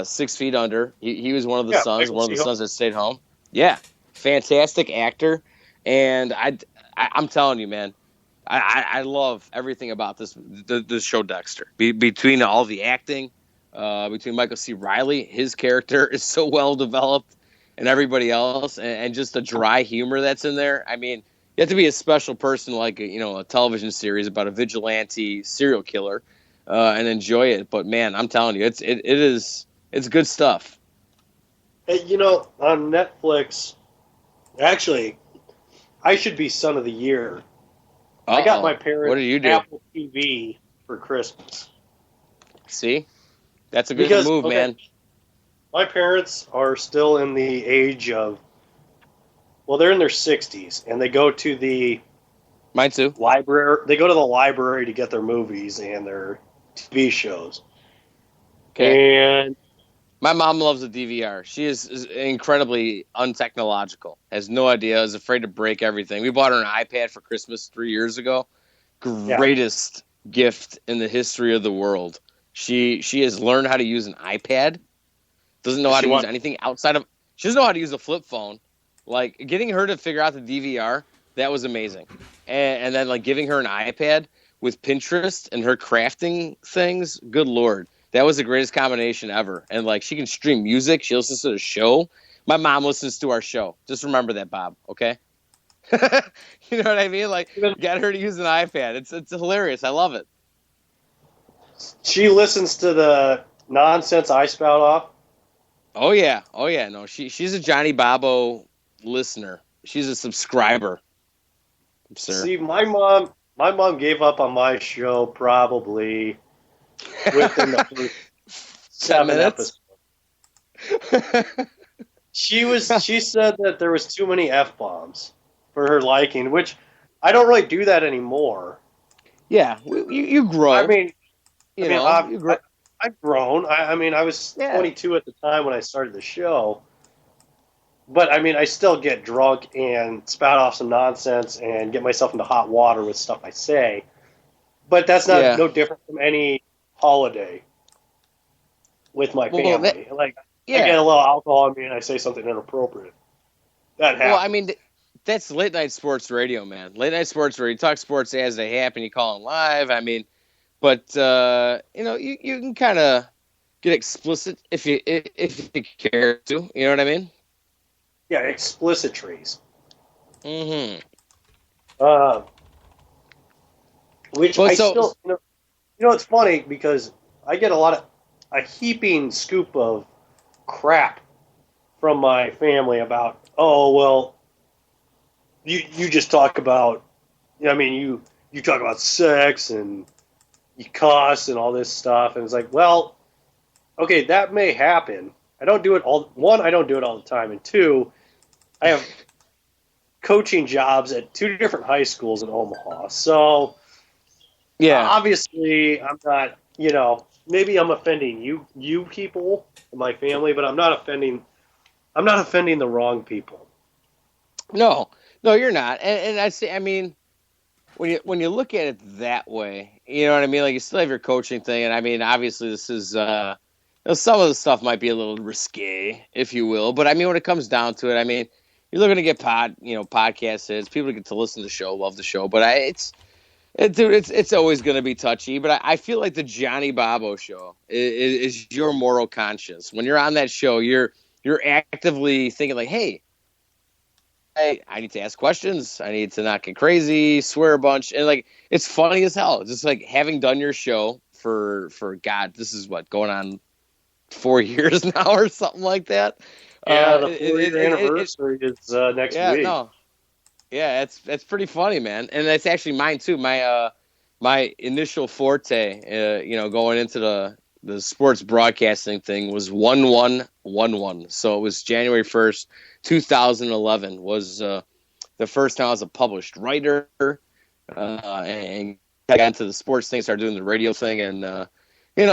6 Feet Under. He was one of the sons that stayed home. Yeah, fantastic actor, and I'm telling you, man, I love everything about this show Dexter. Between all the acting, between Michael C. Reilly, his character is so well developed, and everybody else, and just the dry humor that's in there. I mean, you have to be a special person, like a television series about a vigilante serial killer. And enjoy it, but man, I'm telling you, it's good stuff. Hey, on Netflix, actually, I should be Son of the Year. I got my parents Apple TV for Christmas. See, that's a good move, man. My parents are still in the age of, they're in their 60s, and they go to the Mine too. Library. They go to the library to get their movies and their TV shows. Okay. And my mom loves the DVR. She is incredibly untechnological. Has no idea. Is afraid to break everything. We bought her an iPad for Christmas 3 years ago. Greatest gift in the history of the world. She has learned how to use an iPad. Doesn't know how to use anything outside of. She doesn't know how to use a flip phone. Like getting her to figure out the DVR, that was amazing. And then giving her an iPad with Pinterest and her crafting things, good Lord. That was the greatest combination ever. And she can stream music. She listens to the show. My mom listens to our show. Just remember that, Bob. Okay. You know what I mean? Get her to use an iPad. It's hilarious. I love it. She listens to the nonsense I spout off. Oh yeah. No, she's a Johnny Bobo listener. She's a subscriber. Sir. See, my mom gave up on my show probably within the first 7 episodes. She said that there was too many F-bombs for her liking, which I don't really do that anymore. Yeah, you grow. I mean, I've grown. I was 22 at the time when I started the show. But I mean, I still get drunk and spout off some nonsense and get myself into hot water with stuff I say. But that's not no different from any holiday with my family. I get a little alcohol in me and I say something inappropriate. That happens. Well, I mean, that's late night sports radio, man. Late night sports radio. You talk sports as they happen. You call them live. I mean, but you can kind of get explicit if you care to. You know what I mean? Yeah, explicit trees. Mm-hmm. Which Well, I so- still, it's funny because I get a heaping scoop of crap from my family about, oh, well, you just talk about, you talk about sex and you cuss and all this stuff. And it's like, well, okay, that may happen. I don't do it all the time. And two, I have coaching jobs at 2 different high schools in Omaha. So, Yeah. obviously I'm not, maybe I'm offending you people, my family, but I'm not offending the wrong people. No, you're not. And I say, I mean, when you look at it that way, you know what I mean? Like, you still have your coaching thing, and I mean, obviously this is some of the stuff might be a little risque, if you will. But I mean, when it comes down to it, I mean, you're looking to get podcast hits. People get to listen to the show, love the show. But it's always going to be touchy. But I feel like the Johnny Bobo show is your moral conscience. When you're on that show, you're actively thinking like, hey, I need to ask questions. I need to not get crazy, swear a bunch. And like, it's funny as hell. It's just like having done your show for God, this is what, going on 4 years now or something like that. Yeah, the 4-year anniversary is next week. Yeah, that's pretty funny, man. And that's actually mine too. My initial forte, going into the sports broadcasting thing was 1111. So it was January 1st, 2011 was the first time I was a published writer, and got into the sports thing, started doing the radio thing, and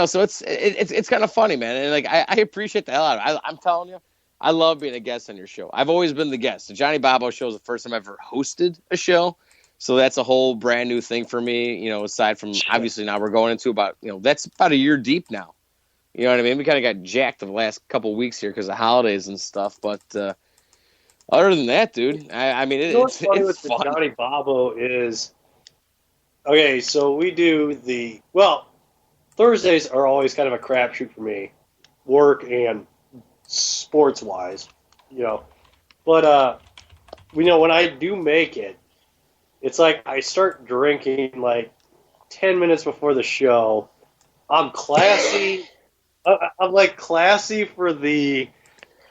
so it's kind of funny, man. And like I appreciate the hell out of it. I'm telling you, I love being a guest on your show. I've always been the guest. The Johnny Bobo show is the first time I've ever hosted a show. So that's a whole brand new thing for me, aside from obviously now we're going into about, that's about a year deep now. You know what I mean? We kind of got jacked the last couple weeks here because of holidays and stuff. But other than that, dude, I mean, What's funny it's with fun. the Johnny Bobo is, okay, so we do Thursdays are always kind of a crapshoot for me, work and sports-wise, But, when I do make it, it's like I start drinking like 10 minutes before the show. I'm classy. I'm like classy for the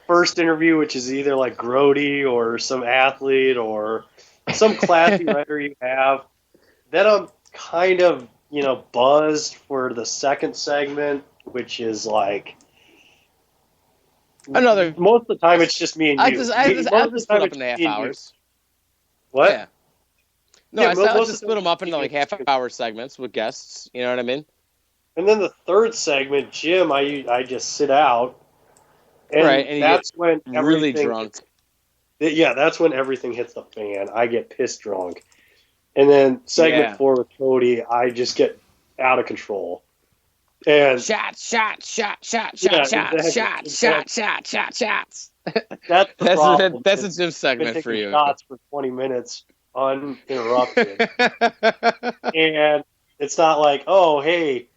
first interview, which is either like Grody or some athlete or some classy writer you have. Then I'm kind of, buzzed for the second segment, which is like Another. most of the time it's just me and you. I just split up into half hours. What? Yeah. No, Yeah, I most of just the split them up into time- like half-hour segments with guests. You know what I mean? And then the third segment, Jim, I just sit out, and, Right, and you that's when Really everything, drunk. Yeah, that's when everything hits the fan. I get pissed drunk, and then segment Yeah. 4 with Cody, I just get out of control. And Shot. Yeah, exactly. Shots. that's the problem. That's a is Jim I've been segment for taking you. shots for 20 minutes uninterrupted, and it's not like, oh, hey,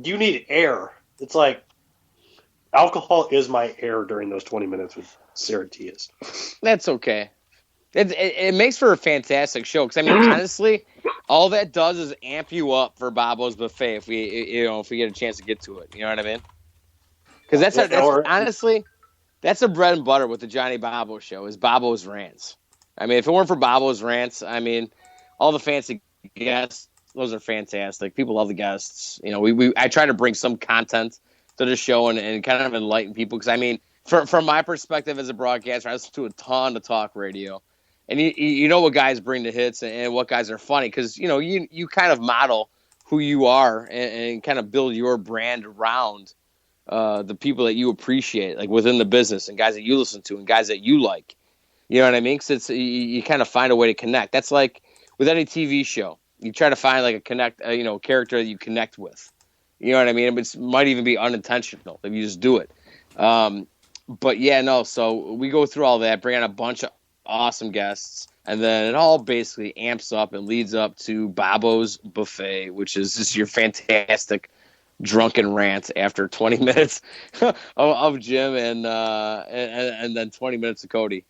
do you need air? It's like alcohol is my air during those 20 minutes with Sarah Tias. That's okay. It makes for a fantastic show because I mean, honestly, all that does is amp you up for Bobo's Buffet if we get a chance to get to it. You know what I mean? Because honestly, that's a bread and butter with the Johnny Bobo show is Bobo's rants. I mean, if it weren't for Bobo's rants, I mean, all the fancy guests, those are fantastic. People love the guests. I try to bring some content to the show and kind of enlighten people because I mean, from my perspective as a broadcaster, I listen to a ton of talk radio. And you know what guys bring the hits and what guys are funny because, you kind of model who you are and kind of build your brand around the people that you appreciate, like within the business, and guys that you listen to, and guys that you like. You know what I mean? Because it's you kind of find a way to connect. That's like with any TV show, you try to find like a character that you connect with. You know what I mean? It might even be unintentional if you just do it. But yeah, no. So we go through all that, bring on a bunch of awesome guests, and then it all basically amps up and leads up to Bobo's Buffet, which is just your fantastic drunken rant after 20 minutes of Jim and then 20 minutes of Cody.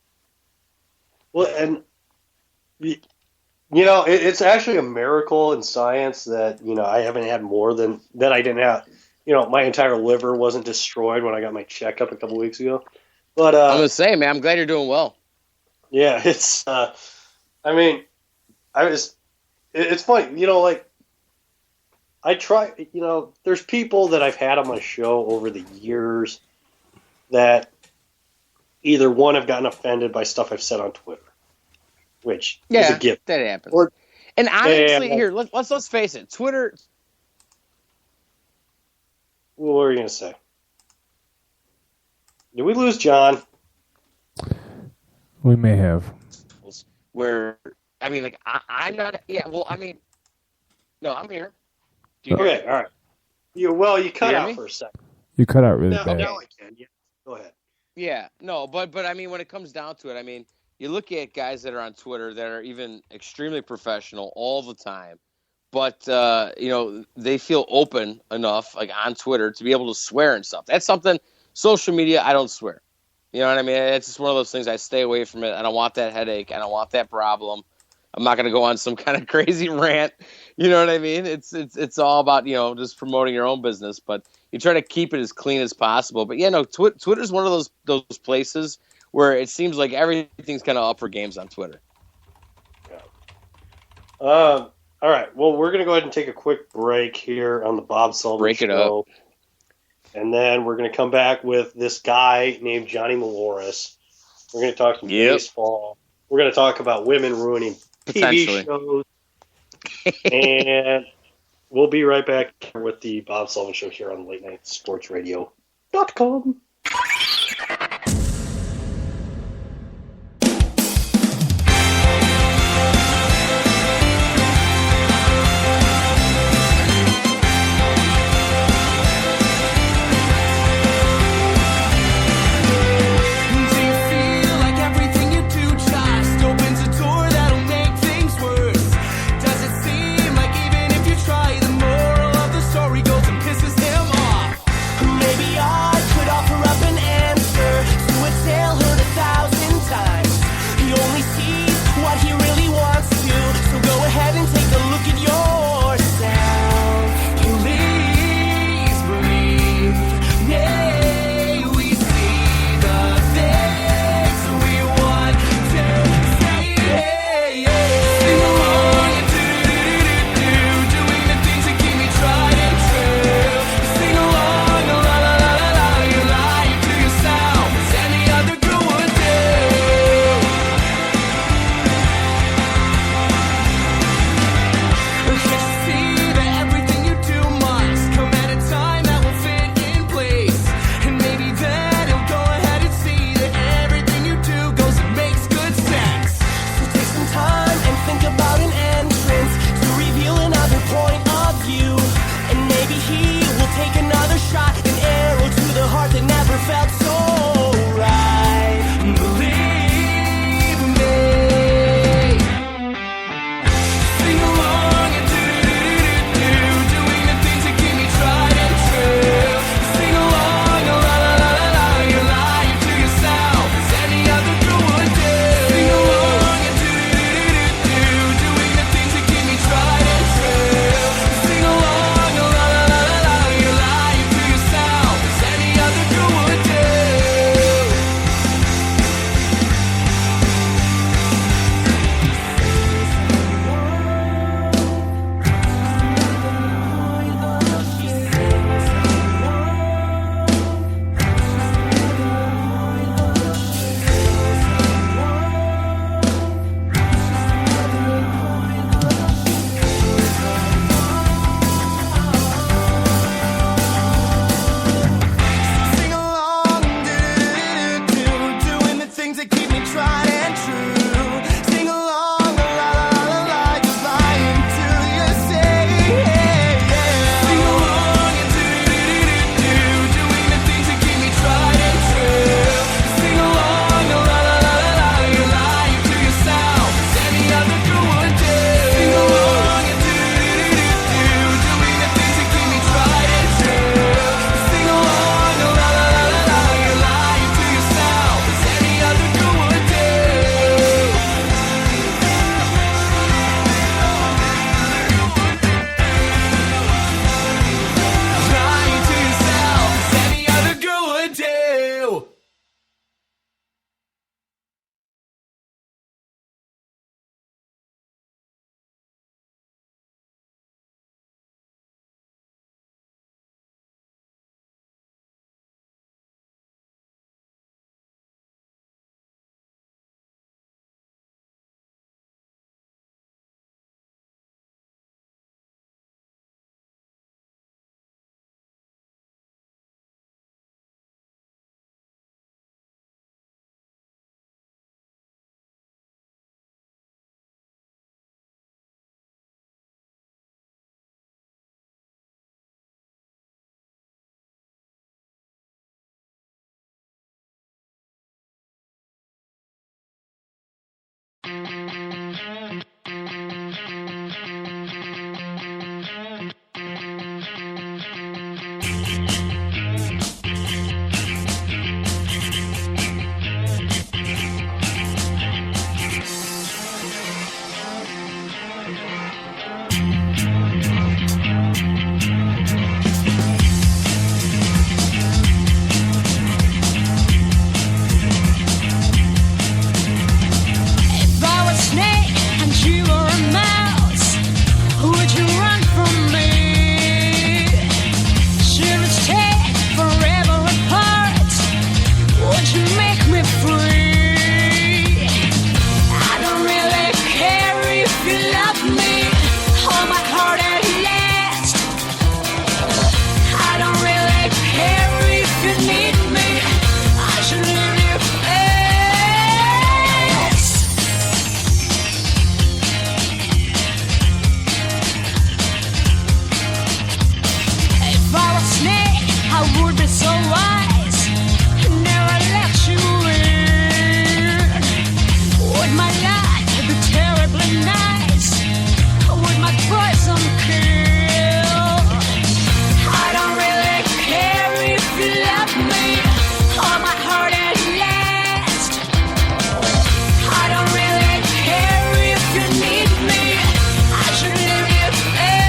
Well, and it's actually a miracle in science that I haven't had more than that. I didn't have, my entire liver wasn't destroyed when I got my checkup a couple weeks ago. But I'm gonna say, man, I'm glad you're doing well. Yeah, it's. It's funny, like I try. There's people that I've had on my show over the years that either one have gotten offended by stuff I've said on Twitter, which is a gift. That happens. Or, and honestly, here, let's face it, Twitter. What were you gonna say? Did we lose John? We may have. Where I'm not. Yeah, well, no, I'm here. Okay, all right. You cut out me? for a second. You cut out really Now bad. I can. Yeah, go ahead. Yeah, no, but when it comes down to it, you look at guys that are on Twitter that are even extremely professional all the time, but they feel open enough, like on Twitter, to be able to swear and stuff. That's something. Social media, I don't swear. You know what I mean? It's just one of those things. I stay away from it. I don't want that headache. I don't want that problem. I'm not going to go on some kind of crazy rant. You know what I mean? It's all about just promoting your own business, but you try to keep it as clean as possible. But yeah, no, Twitter's one of those places where it seems like everything's kind of up for games on Twitter. Yeah. All right. Well, we're going to go ahead and take a quick break here on the Bob Sullivan Show. Break it up. And then we're going to come back with this guy named Johnny Maloris. We're going to talk some baseball. We're going to talk about women ruining TV shows. And we'll be right back with the Bob Sullivan Show here on Late Night Sports Radio.com. Maybe I could offer up an If I was a snake and you were a mouse, would you run from me? Should we stay forever apart? Would you make me free? I don't really care if you love me. Hold my heart at last. I don't really care if you need me. I should leave you fast. If I was a snake, I would be so wise. Never let you in. Would my life be terribly nice? Would my poison kill? I don't really care if you love me. Hold my heart at last. I don't really care if you need me. I should leave you fast.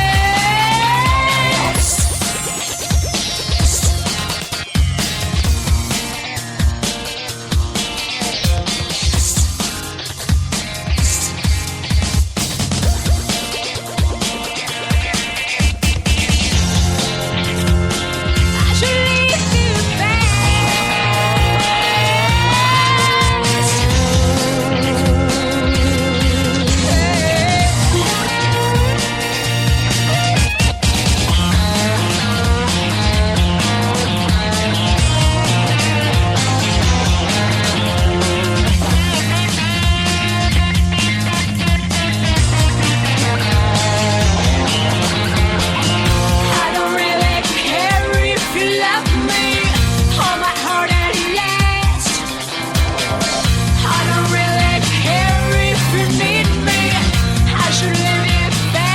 I should leave you I don't really care if you love me. Hold my heart at last. I don't really care if you need me. I should leave you fast.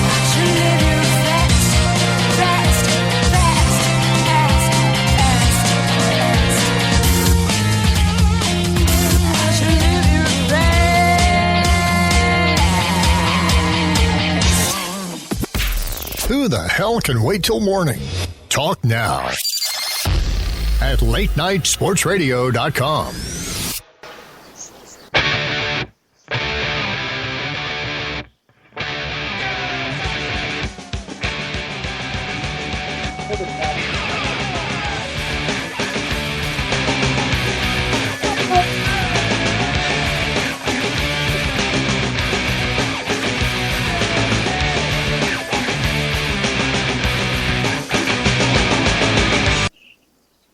I should leave you fast, fast, fast, fast, fast, fast. I should leave you fast. Who the hell can wait till morning? Talk now at latenightsportsradio.com.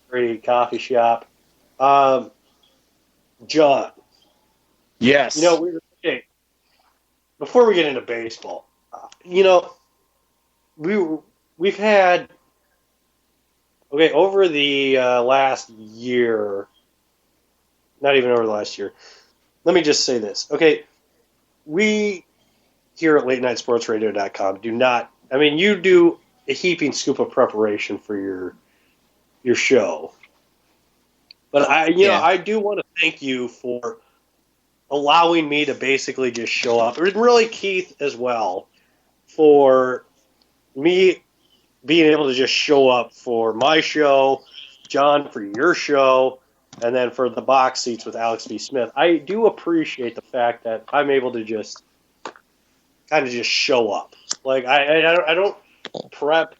Great coffee shop. John, Yes. okay, before we get into baseball, we've had over the last year, not even over the last year. Let me just say this. Okay, we here at LateNightSportsRadio.com do not. I mean, you do a heaping scoop of preparation for your show, but I do want to thank you for allowing me to basically just show up. And really, Keith, as well, for me being able to just show up for my show, John for your show, and then for the box seats with Alex B. Smith. I do appreciate the fact that I'm able to just kind of just show up. Like, I don't prep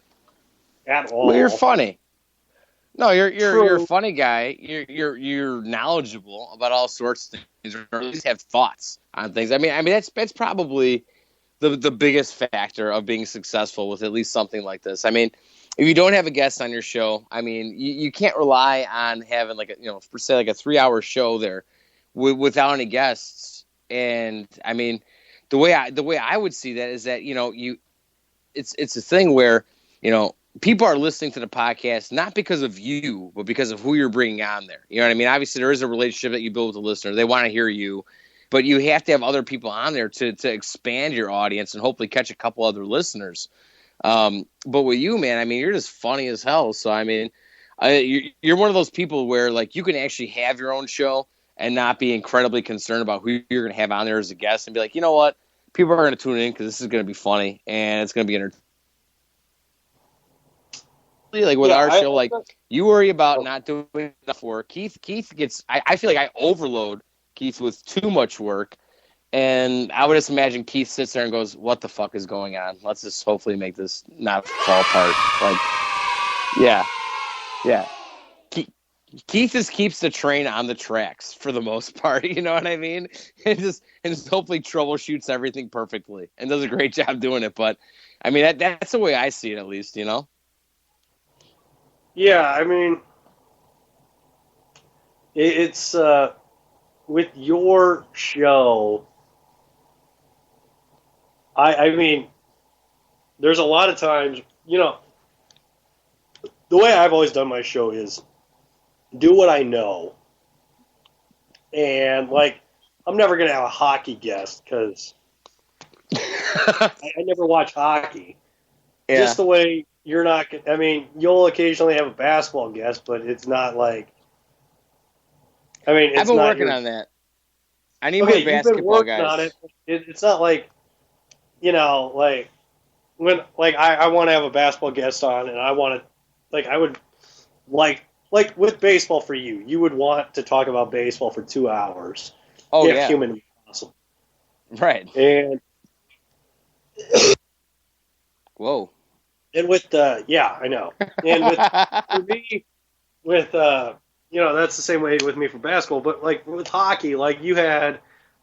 at all. Well, you're funny. No, you're True. a funny guy. You're knowledgeable about all sorts of things, or at least have thoughts on things. I mean that's probably the biggest factor of being successful with at least something like this. I mean, if you don't have a guest on your show, I mean, you can't rely on having like a 3-hour show there without any guests. And I mean, the way I would see that is that, it's a thing where, people are listening to the podcast not because of you, but because of who you're bringing on there. You know what I mean? Obviously, there is a relationship that you build with the listener. They want to hear you, but you have to have other people on there to expand your audience and hopefully catch a couple other listeners. But with you, man, I mean, you're just funny as hell. So, I mean, you're one of those people where, like, you can actually have your own show and not be incredibly concerned about who you're going to have on there as a guest and be like, you know what? People are going to tune in because this is going to be funny and it's going to be entertaining. Like with our show, like you worry about not doing enough work. Keith gets. I feel like I overload Keith with too much work, and I would just imagine Keith sits there and goes, "What the fuck is going on? Let's just hopefully make this not fall apart." Like, yeah. Keith just keeps the train on the tracks for the most part. You know what I mean? And just hopefully troubleshoots everything perfectly and does a great job doing it. But I mean, that's the way I see it, at least. Yeah, I mean, it's with your show. I mean, there's a lot of times, the way I've always done my show is do what I know. And, like, I'm never going to have a hockey guest because I never watch hockey. Yeah. Just the way you're not, I mean, you'll occasionally have a basketball guest, but it's not like, I mean, it's I've been not working on that. I need more basketball guys. On it. It's not like, like, when, like, I want to have a basketball guest on, and I want to, like, I would, like with baseball for you, you would want to talk about baseball for 2 hours. Oh, if yeah. Humanly possible. Right. And, whoa. And with I know. And with for me, with that's the same way with me for basketball. But like with hockey, like you had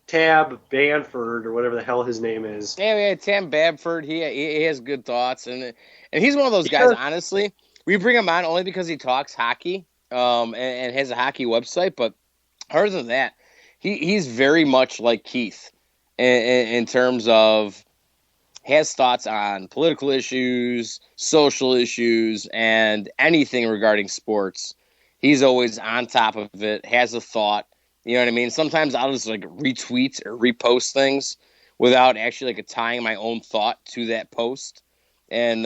Tab Banford or whatever the hell his name is. Yeah, we had Tam Babford. He has good thoughts, and he's one of those guys. Honestly, we bring him on only because he talks hockey, and has a hockey website. But other than that, he's very much like Keith in terms of. Has thoughts on political issues, social issues, and anything regarding sports. He's always on top of it, has a thought. You know what I mean? Sometimes I'll just like retweet or repost things without actually like tying my own thought to that post. And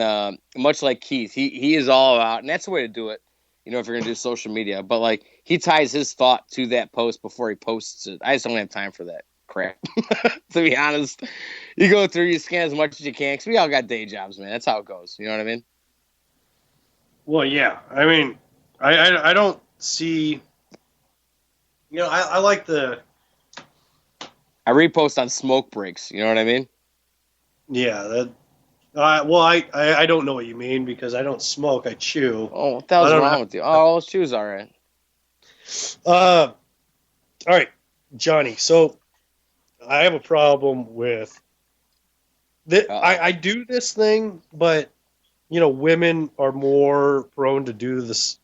much like Keith, he is all about, and that's the way to do it, if you're going to do social media. But like he ties his thought to that post before he posts it. I just don't have time for that crap, to be honest. You go through, you scan as much as you can, because we all got day jobs, man. That's how it goes. You know what I mean? Well, yeah. I mean, I don't see... I like the... I repost on smoke breaks. You know what I mean? Yeah. That. Well, I don't know what you mean, because I don't smoke. I chew. Oh, what the hell's wrong with you? Oh, chew's all right. All right, Johnny. So I have a problem with... I do this thing, but, women are more prone to do this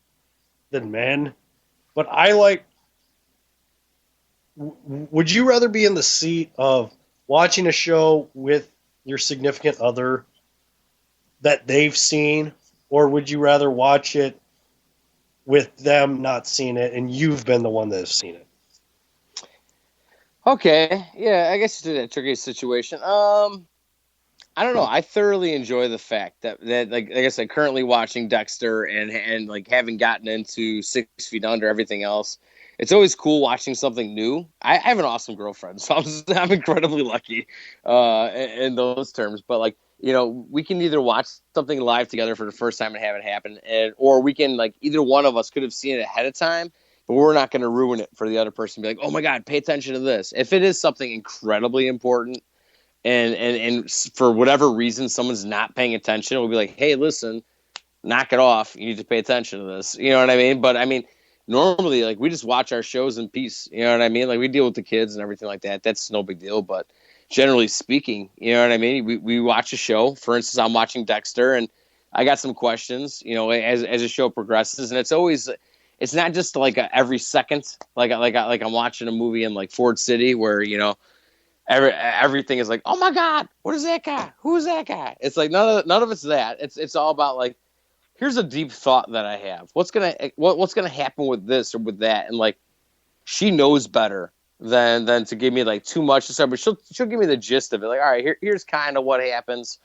than men. But I like... Would you rather be in the seat of watching a show with your significant other that they've seen, or would you rather watch it with them not seeing it and you've been the one that has seen it? Okay, yeah, I guess it's a tricky situation. I don't know. I thoroughly enjoy the fact that like I said, currently watching Dexter and like having gotten into 6 Feet Under, everything else. It's always cool watching something new. I have an awesome girlfriend, so I'm incredibly lucky in those terms. But like, we can either watch something live together for the first time and have it happen, or we can, like, either one of us could have seen it ahead of time, but we're not going to ruin it for the other person. Be like, oh my God, pay attention to this. If it is something incredibly important, and for whatever reason someone's not paying attention, we'll be like, hey, listen, knock it off. You need to pay attention to this. You know what I mean? But I mean, normally, like, we just watch our shows in peace. You know what I mean? Like, we deal with the kids and everything like that. That's no big deal. But generally speaking, you know what I mean? We watch a show. For instance, I'm watching Dexter, and I got some questions, as a show progresses. And it's it's not just like every second, like I'm watching a movie in like Ford City where everything is like, oh my God, what is that guy? Who is that guy? It's like none of it's that. It's all about like, here's a deep thought that I have. What's gonna happen with this or with that? And like, she knows better than to give me like too much and stuff. But she'll give me the gist of it. Like, all right, here's kind of what happens.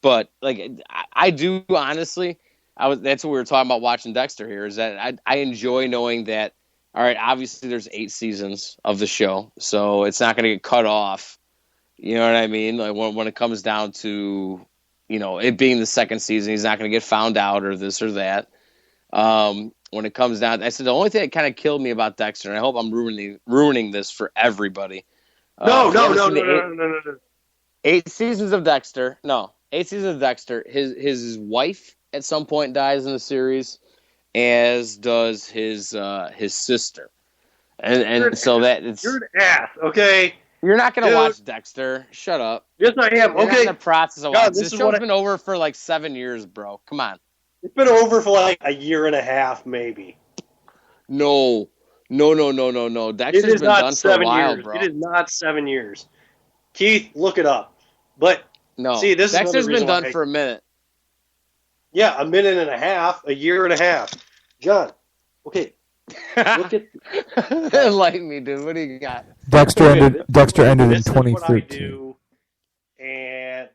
But like, I do honestly. That's what we were talking about watching Dexter here, is that I enjoy knowing that, all right, obviously there's 8 seasons of the show, so it's not going to get cut off. You know what I mean? Like when it comes down to, it being the second season, he's not going to get found out or this or that. When it comes down, I said the only thing that kind of killed me about Dexter, and I hope I'm ruining this for everybody. No. 8 seasons of Dexter. No, 8 seasons of Dexter. His wife at some point dies in the series, as does his sister, and so that it's you're an ass. Okay, you're not gonna watch Dexter. Shut up. Yes, I am. You're Okay, not in the process of watching. This show's been been over for like 7 years, bro. Come on. It's been over for like a year and a half, maybe. No. Dexter's It is been not done for a 7 while, years. bro. It is not 7 years. Keith, look it up. But No, see, this Dexter's is been done for a minute. Yeah, a minute and a half, a year and a half. John, okay, look at Enlighten me, dude. What do you got? Dexter ended in this is what I 2013. do, and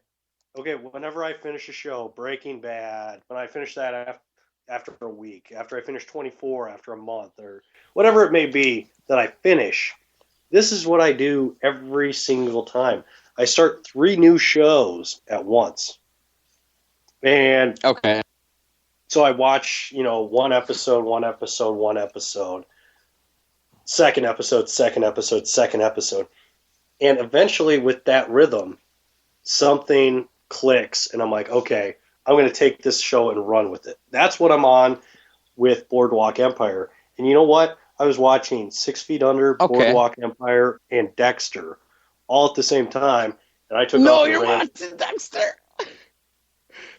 okay, whenever I finish a show, Breaking Bad, when I finish that after a week, after I finish 24, after a month, or whatever it may be that I finish, this is what I do every single time. I start 3 new shows at once. And Okay. so I watch, one episode, second episode. And eventually with that rhythm, something clicks and I'm like, okay, I'm going to take this show and run with it. That's what I'm on with Boardwalk Empire. And you know what? I was watching 6 Feet Under, Boardwalk Empire, and Dexter all at the same time. And I took No, you're watching Dexter.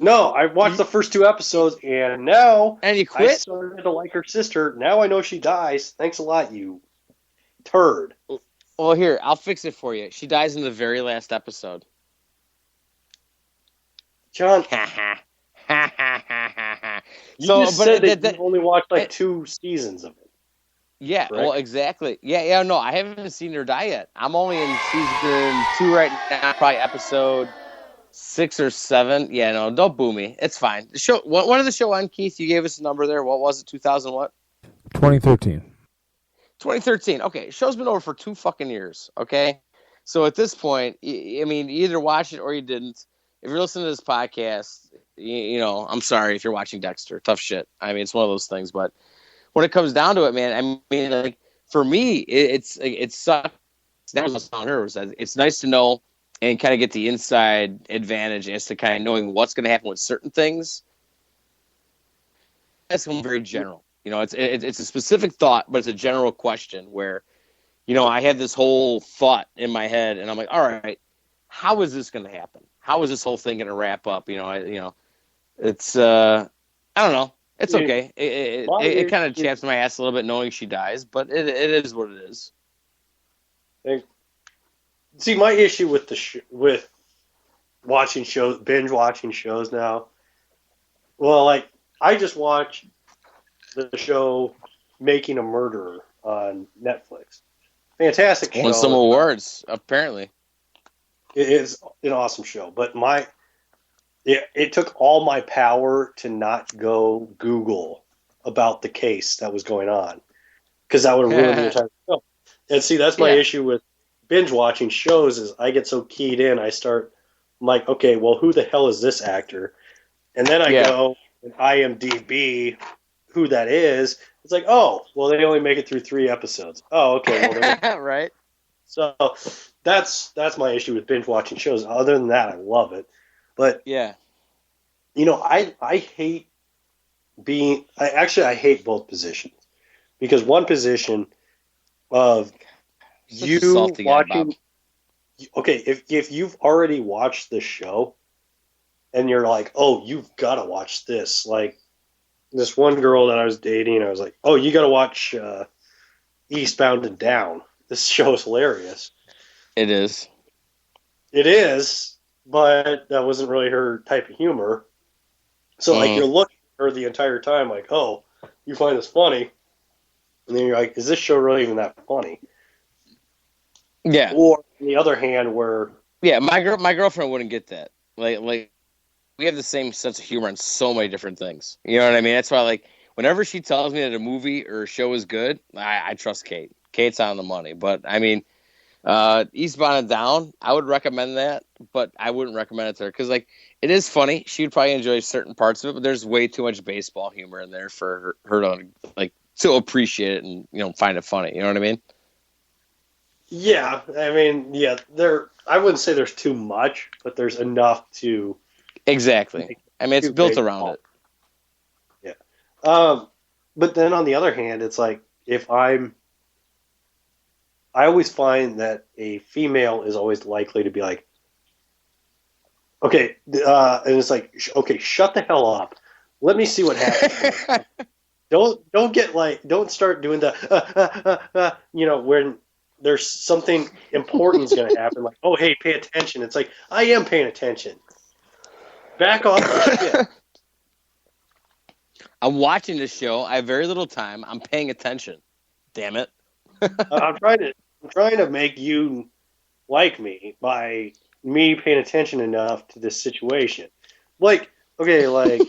No, I watched the first 2 episodes, and now And you I quit? started to like her sister. Now I know she dies. Thanks a lot, you turd. Well, here, I'll fix it for you. She dies in the very last episode. John, you So, just but said it- that you only watched like 2 seasons of it. Yeah, Correct? well, exactly. Yeah, no, I haven't seen her die yet. I'm only in season 2 right now, probably episode 6 or 7. Yeah, no, don't boo me. It's fine. The show. When did the show end, Keith? You gave us a number there. What was it? 2000 what? 2013. 2013. Okay, show's been over for 2 fucking years. Okay, so at this point, I mean, you either watched it or you didn't. If you're listening to this podcast, I'm sorry if you're watching Dexter. Tough shit. I mean, it's one of those things. But when it comes down to it, man, I mean, like for me, it sucks. That was what I was telling her. It's nice to know and kind of get the inside advantage as to kind of knowing what's going to happen with certain things. That's very general. It's a specific thought, but it's a general question where, I had this whole thought in my head, and I'm like, all right, how is this going to happen? How is this whole thing going to wrap up? It's I don't know. It's okay. It kind of chaps my ass a little bit knowing she dies, but it is what it is. See, my issue with with watching shows, binge watching shows now. Well, like I just watched the show Making a Murderer on Netflix. Fantastic show. Won some awards, apparently. It is an awesome show, but it took all my power to not go Google about the case that was going on, because that would have ruined the entire show. And see, that's my issue with binge watching shows is I get so keyed in, I'm like, okay, well, who the hell is this actor? And then I go and IMDb who that is. It's like, oh, well, they only make it through 3 episodes. Oh, okay. Well, right. So that's my issue with binge watching shows. Other than that, I love it. But yeah, I hate I hate both positions, because one position of you watching. Okay, if you've already watched the show and you're like, oh, you've got to watch this, like this one girl that I was dating, I was like, "Oh, you got to watch Eastbound and Down. This show is hilarious." It is. It is, but that wasn't really her type of humor. So like you're looking at her the entire time, like, "Oh, you find this funny," and then you're like, "Is this show really even that funny?" Yeah. Or on the other hand, where my girlfriend wouldn't get that. Like we have the same sense of humor on so many different things. You know what I mean? That's why, like, whenever she tells me that a movie or a show is good, I trust Kate. Kate's on the money. But I mean, Eastbound and Down, I would recommend that, but I wouldn't recommend it to her because, like, it is funny. She would probably enjoy certain parts of it, but there's way too much baseball humor in there for her to like to appreciate it and find it funny. You know what I mean? yeah, I mean, yeah, I wouldn't say there's too much, but there's enough to. Exactly. I mean, it's built around it. Yeah. But then on the other hand, it's like I always find that a female is always likely to be like, okay, and it's like, okay, shut the hell up. Let me see what happens. Don't start doing the, when there's something important is going to happen. Like, oh, hey, pay attention. It's like, I am paying attention. Back off the shit. I'm watching this show. I have very little time. I'm paying attention. Damn it. I'm trying to make you like me by me paying attention enough to this situation. Like, okay, like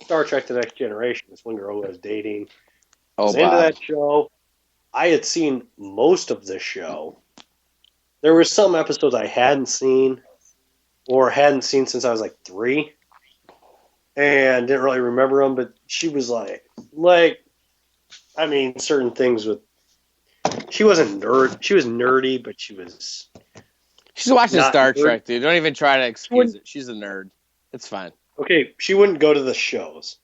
Star Trek: The Next Generation. This one girl who I was dating was into that show. I had seen most of the show. There were some episodes I hadn't seen or hadn't seen since I was like 3 and didn't really remember them, but she was like, I mean, certain things with, she wasn't nerd. She was nerdy, but she was. She's watching Star Trek, dude. Don't even try to excuse it. She's a nerd. It's fine. Okay, she wouldn't go to the shows.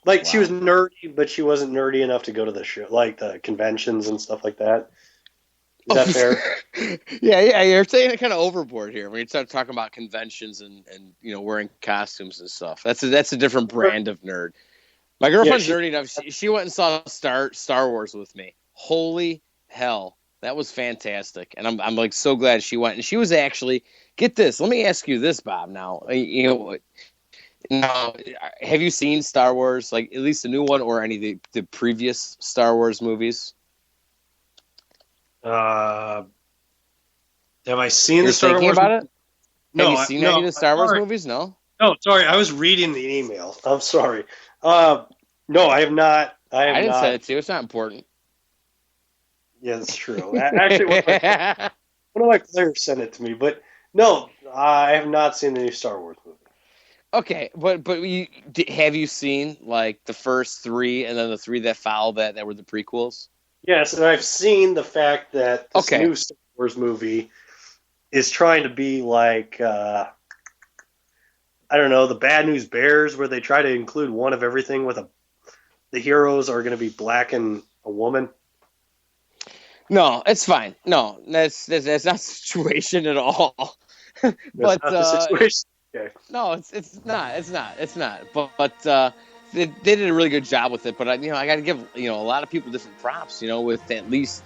Like, she was nerdy, but she wasn't nerdy enough to go to the show, like the conventions and stuff like that. Is that fair? Yeah, you're taking it kind of overboard here when you start talking about conventions and wearing costumes and stuff. That's a different brand of nerd. My girlfriend's nerdy enough. She went and saw Star Wars with me. Holy hell, that was fantastic, and I'm like so glad she went. And she was actually, get this. Let me ask you this, Bob. Now, now, have you seen Star Wars, like at least the new one or any of the previous Star Wars movies? Have I seen the Star Wars? Thinking about it? No, have you seen any of the Star Wars movies? No. No, sorry, I was reading the emails. I'm sorry. No, I have not. I didn't say it to you. It's not important. Yeah, that's true. Actually, one of my players sent it to me, but no, I have not seen the new Star Wars movie. Okay, but have you seen like the first 3 and then the 3 that followed that were the prequels? Yes, and I've seen the fact that this new Star Wars movie is trying to be like, I don't know, the Bad News Bears, where they try to include one of everything with the heroes are going to be black and a woman. No, it's fine. No, that's not the situation at all. But not the situation. Okay. No, it's not. But they did a really good job with it. But I got to give a lot of people different props. With at least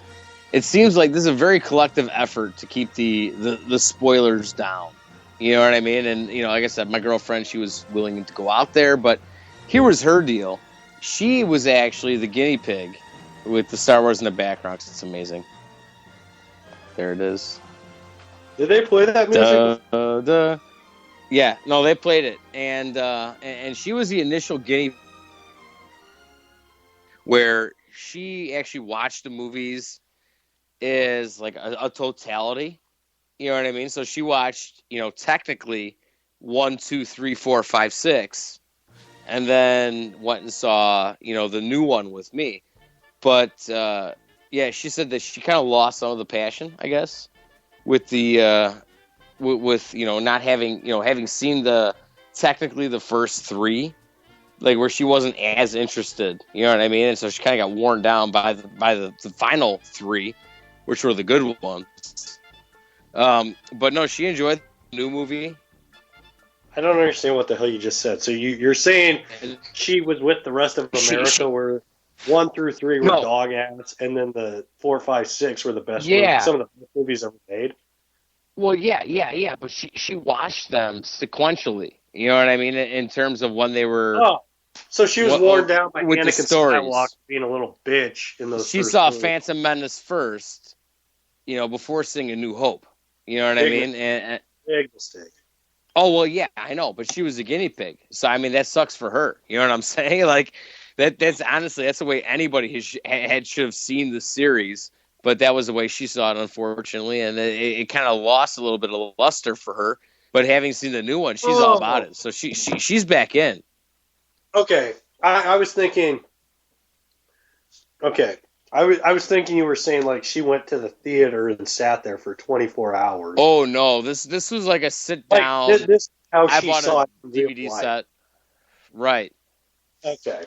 it seems like this is a very collective effort to keep the spoilers down. You know what I mean? And like I said, my girlfriend, she was willing to go out there, but here was her deal. She was actually the guinea pig with the Star Wars in the background. 'Cause it's amazing. There it is. Did they play that music? Yeah, no, they played it, and she was the initial guinea, where she actually watched the movies as like a totality. You know what I mean? So she watched, technically 1, 2, 3, 4, 5, 6, and then went and saw, the new one with me. But she said that she kind of lost some of the passion, I guess, with the. With not having seen technically the first 3, like where she wasn't as interested, you know what I mean, and so she kind of got worn down by the final 3, which were the good ones. But no, she enjoyed the new movie. I don't understand what the hell you just said. So you're saying she was with the rest of America where 1 through 3 were dog ass, and then the 4, 5, 6 were the best movies, some of the best movies ever made? Well, yeah. But she watched them sequentially. You know what I mean? In terms of when they were. Oh, so she was worn down by with the Anakin stories. Skywalker being a little bitch in those. She first saw movies. Phantom Menace first, before seeing A New Hope. You know what I mean? And big mistake. oh well, yeah, I know, but she was a guinea pig, so I mean that sucks for her. You know what I'm saying? Like that's honestly that's the way anybody should have seen the series. But that was the way she saw it, unfortunately, and it kind of lost a little bit of luster for her. But having seen the new one, she's all about it. So she's back in. Okay, I was thinking. Okay, I was thinking you were saying like she went to the theater and sat there for 24 hours. Oh no, this was like a sit down. Like, this is how I she bought saw a it in real DVD life. set. Right. Okay,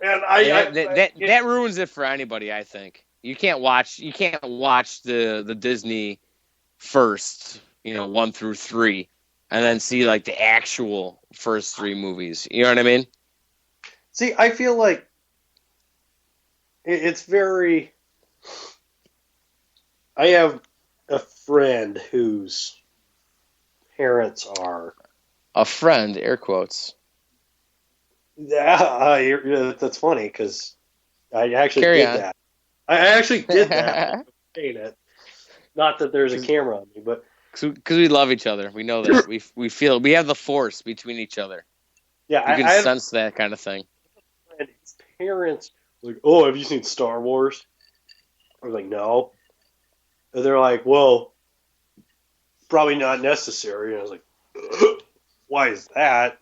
and that ruins it for anybody. I think you can't watch the Disney first, 1 through 3, and then see like the actual first 3 movies. You know what I mean? See, I feel like it's very. I have a friend whose parents are. A friend, air quotes. Yeah, that's funny because I actually Carry did on. that. I actually did that. I'm saying it. Not that there's a camera on me, but Because we love each other. We know that. We feel we have the force between each other. yeah, You I can sense that kind of thing. and his parents were like, "Oh, have you seen Star Wars?" I was like, "No." And they're like, "Well, probably not necessary." And I was like, "Why is that?"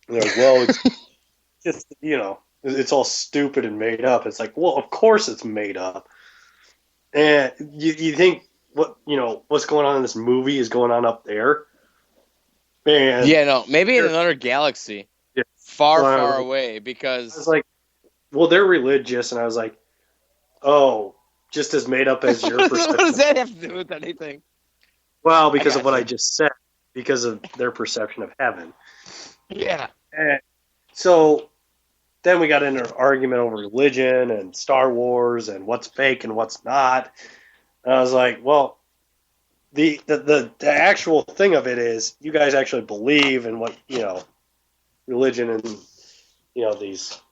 And they're like, "Well, it's just it's all stupid and made up." It's like, well, of course it's made up. And you think what's going on in this movie is going on up there? And Yeah, no, maybe in another galaxy, Yeah. far, Well, far away. I Because was like, well, they're religious, and I was like, oh, just as made up as your what perception. does that have to do with anything? Well, because I of what got I you. just said, because of their perception of heaven. Yeah. And so then we got into an argument over religion and Star Wars and what's fake and what's not. And I was like, well, the actual thing of it is you guys actually believe in what, religion and,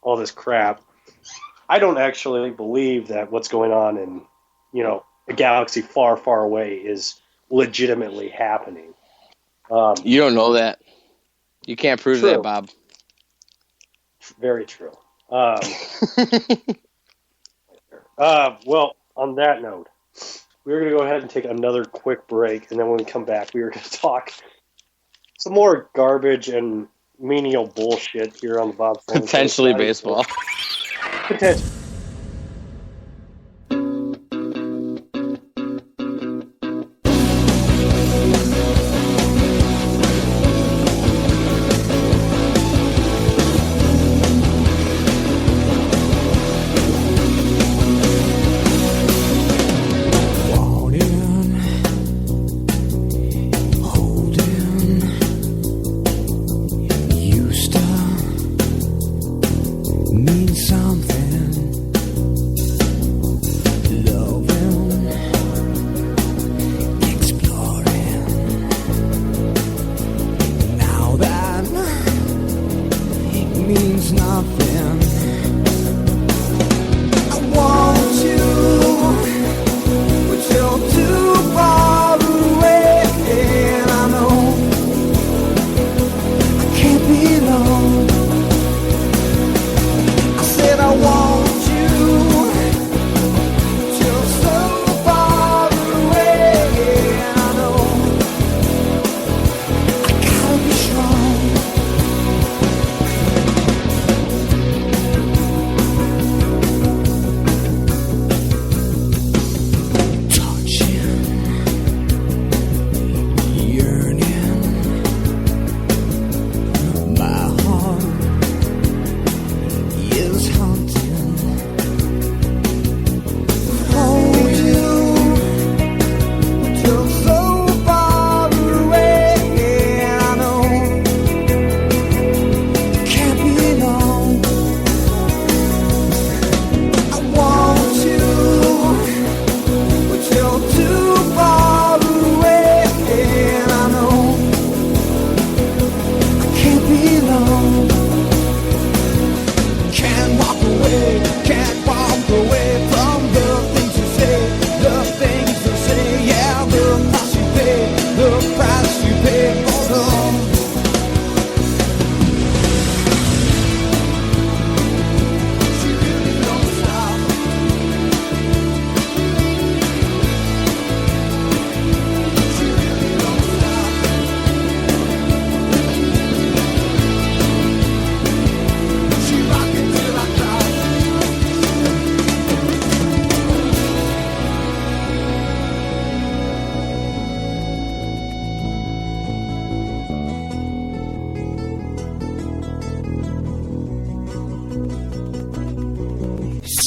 all this crap. I don't actually believe that what's going on in, a galaxy far, far away is legitimately happening. You don't know that. You can't prove True. that, Bob. Very true. Well, on that note, we're going to go ahead and take another quick break, and then when we come back, we are going to talk some more garbage and menial bullshit here on the Bob Sullivan Show. Potentially baseball. Potentially.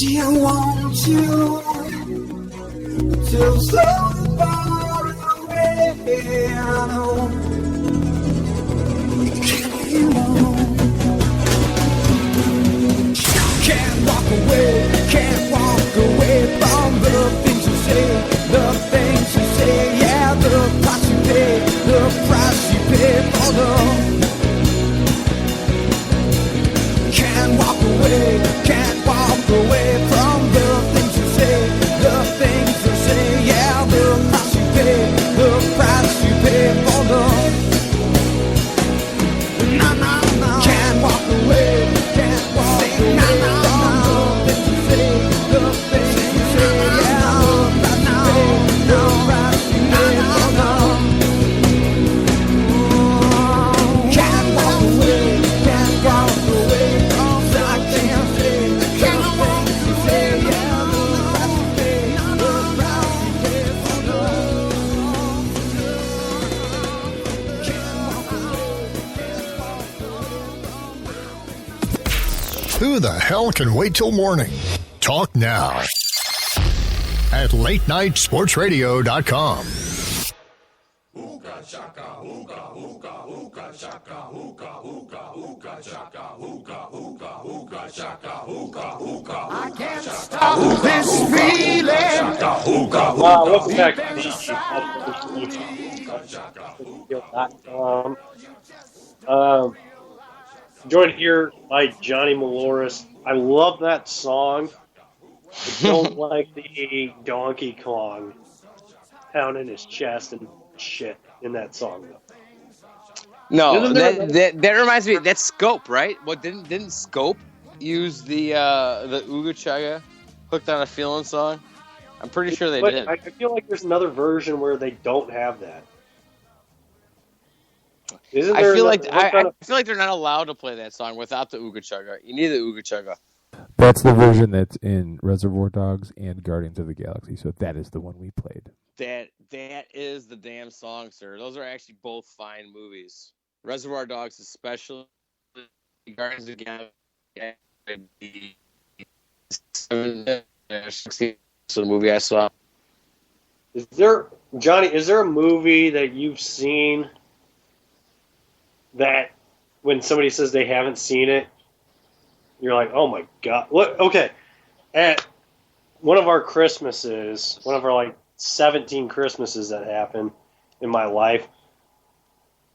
She wants you to slow far away. I know. Can't walk away from the things you say, the things you say, yeah, the price you pay, the price you pay for love. Can't walk away from the things you say, the things you say, yeah, the price you pay, the price you pay for love. No, no, no. Can't walk away from the things you say, the things you say, yeah, the price you pay, the price you pay for love. Can't walk away from the things you say, the things you say, yeah, the price you pay, the price you pay for love. Can't walk Who the hell can wait till morning? Talk now at latenightsportsradio.com. I can't stop this feeling. Welcome back to joined here by Johnny Maloris. I love that song. I don't like the Donkey Kong pounding his chest and shit in that song, though. No, Isn't there that reminds me. That's Scope, right? What didn't Scope use the Ooga Chugga hooked on a feeling song? I'm pretty sure they But did. I feel like there's another version where they don't have that. Isn't I there feel another- like I feel like they're not allowed to play that song without the Ooga Chugga. You need the Ooga Chugga. That's the version that's in Reservoir Dogs and Guardians of the Galaxy. So that is the one we played. That is the damn song, sir. Those are actually both fine movies. Reservoir Dogs, especially Guardians of the Galaxy. The movie I saw. Is there a movie that you've seen that when somebody says they haven't seen it, you're like, oh my god, what? Okay, at one of our Christmases, one of our like 17 Christmases that happen in my life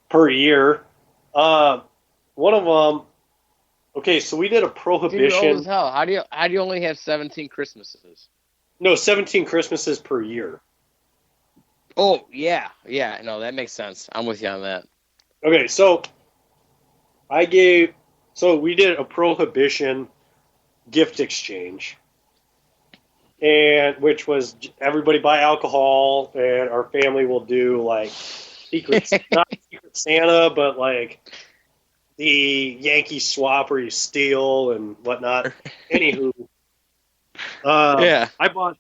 per year, one of them. Okay, so we did a Dude, prohibition. old as hell. How do you only have 17 Christmases? No, 17 Christmases per year. Oh yeah. No, that makes sense. I'm with you on that. Okay, so we did a prohibition gift exchange, and which was everybody buy alcohol, and our family will do like not Secret Santa, but like the Yankee swap where you steal and whatnot. Anywho, Yeah. I bought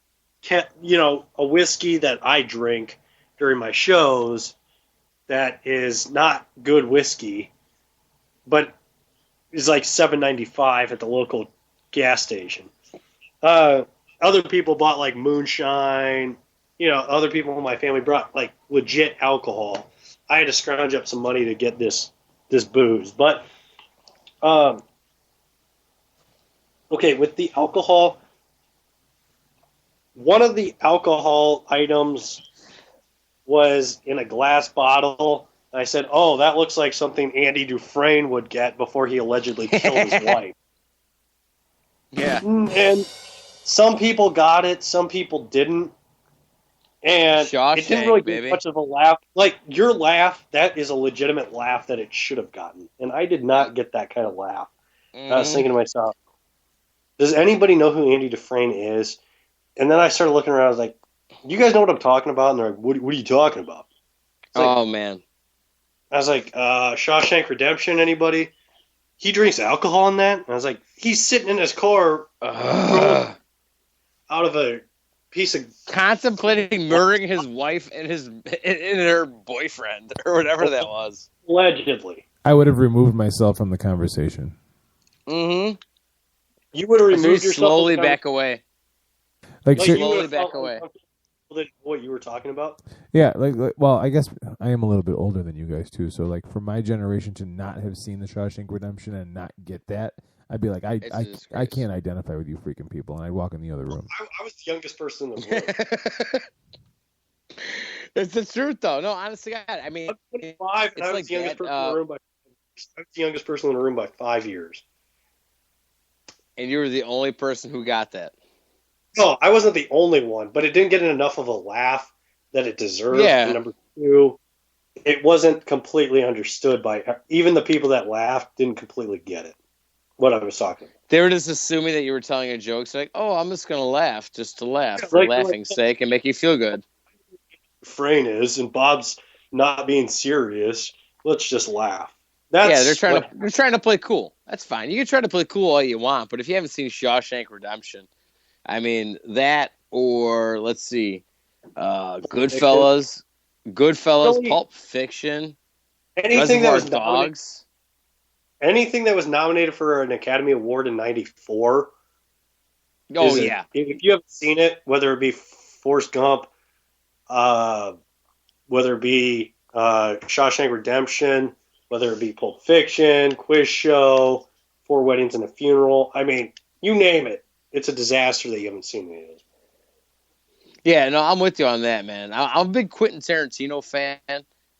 a whiskey that I drink during my shows that is not good whiskey, but is like $7.95 at the local gas station. Other people bought like moonshine. Other people in my family brought like legit alcohol. I had to scrounge up some money to get this booze. But okay, with the alcohol, one of the alcohol items was in a glass bottle. I said, oh, that looks like something Andy Dufresne would get before he allegedly killed his wife. Yeah. And some people got it, some people didn't. And Shawshank, it didn't really baby. get much of a laugh. Like, your laugh, that is a legitimate laugh that it should have gotten. And I did not get that kind of laugh. I was thinking to myself, does anybody know who Andy Dufresne is? And then I started looking around, I was like, you guys know what I'm talking about? And they're like, what are you talking about? It's like, Oh man. I was like, Shawshank Redemption, anybody? He drinks alcohol in that? And I was like, he's sitting in his car out of a piece of... Contemplating murdering his wife and her boyfriend or whatever that was. Allegedly. I would have removed myself from the conversation. Mm-hmm. You would have So you removed yourself. slowly from the back away. Like, Like, ser- you would Slowly have back felt away. uncomfortable than what you were talking about. yeah, well, I guess I am a little bit older than you guys too. So like, for my generation to not have seen The Shawshank Redemption and not get that, I'd be like, It's a I disgrace. can't identify with you freaking people, and I'd walk in the other room. I was the youngest person in the room. It's the truth, though. No, honestly, God, I mean, I'm 25, and it's I was like the youngest that, person in the room by 5 years. and you were the only person who got that. No, I wasn't the only one, but it didn't get enough of a laugh that it deserved. Yeah. And number two, it wasn't completely understood by even the people that laughed didn't completely get it. What I was talking about. They were just assuming that you were telling a joke. So like, oh, I'm just going to laugh just to laugh Yeah, for like- laughing's sake and make you feel good. Refrain is, and Bob's not being serious. Let's just laugh. That's Yeah, they're trying to play cool. That's fine. You can try to play cool all you want, but if you haven't seen Shawshank Redemption, I mean that, or let's see, Goodfellas, Really? Pulp Fiction, anything that Reservoir was nominated, Dogs. anything that was nominated for an Academy Award in '94. Oh yeah, If you haven't seen it, whether it be Forrest Gump, whether it be Shawshank Redemption, whether it be Pulp Fiction, Quiz Show, Four Weddings and a Funeral, I mean, you name it. It's a disaster that you haven't seen any of those. yeah. No, I'm with you on that, man. I'm a big Quentin Tarantino fan.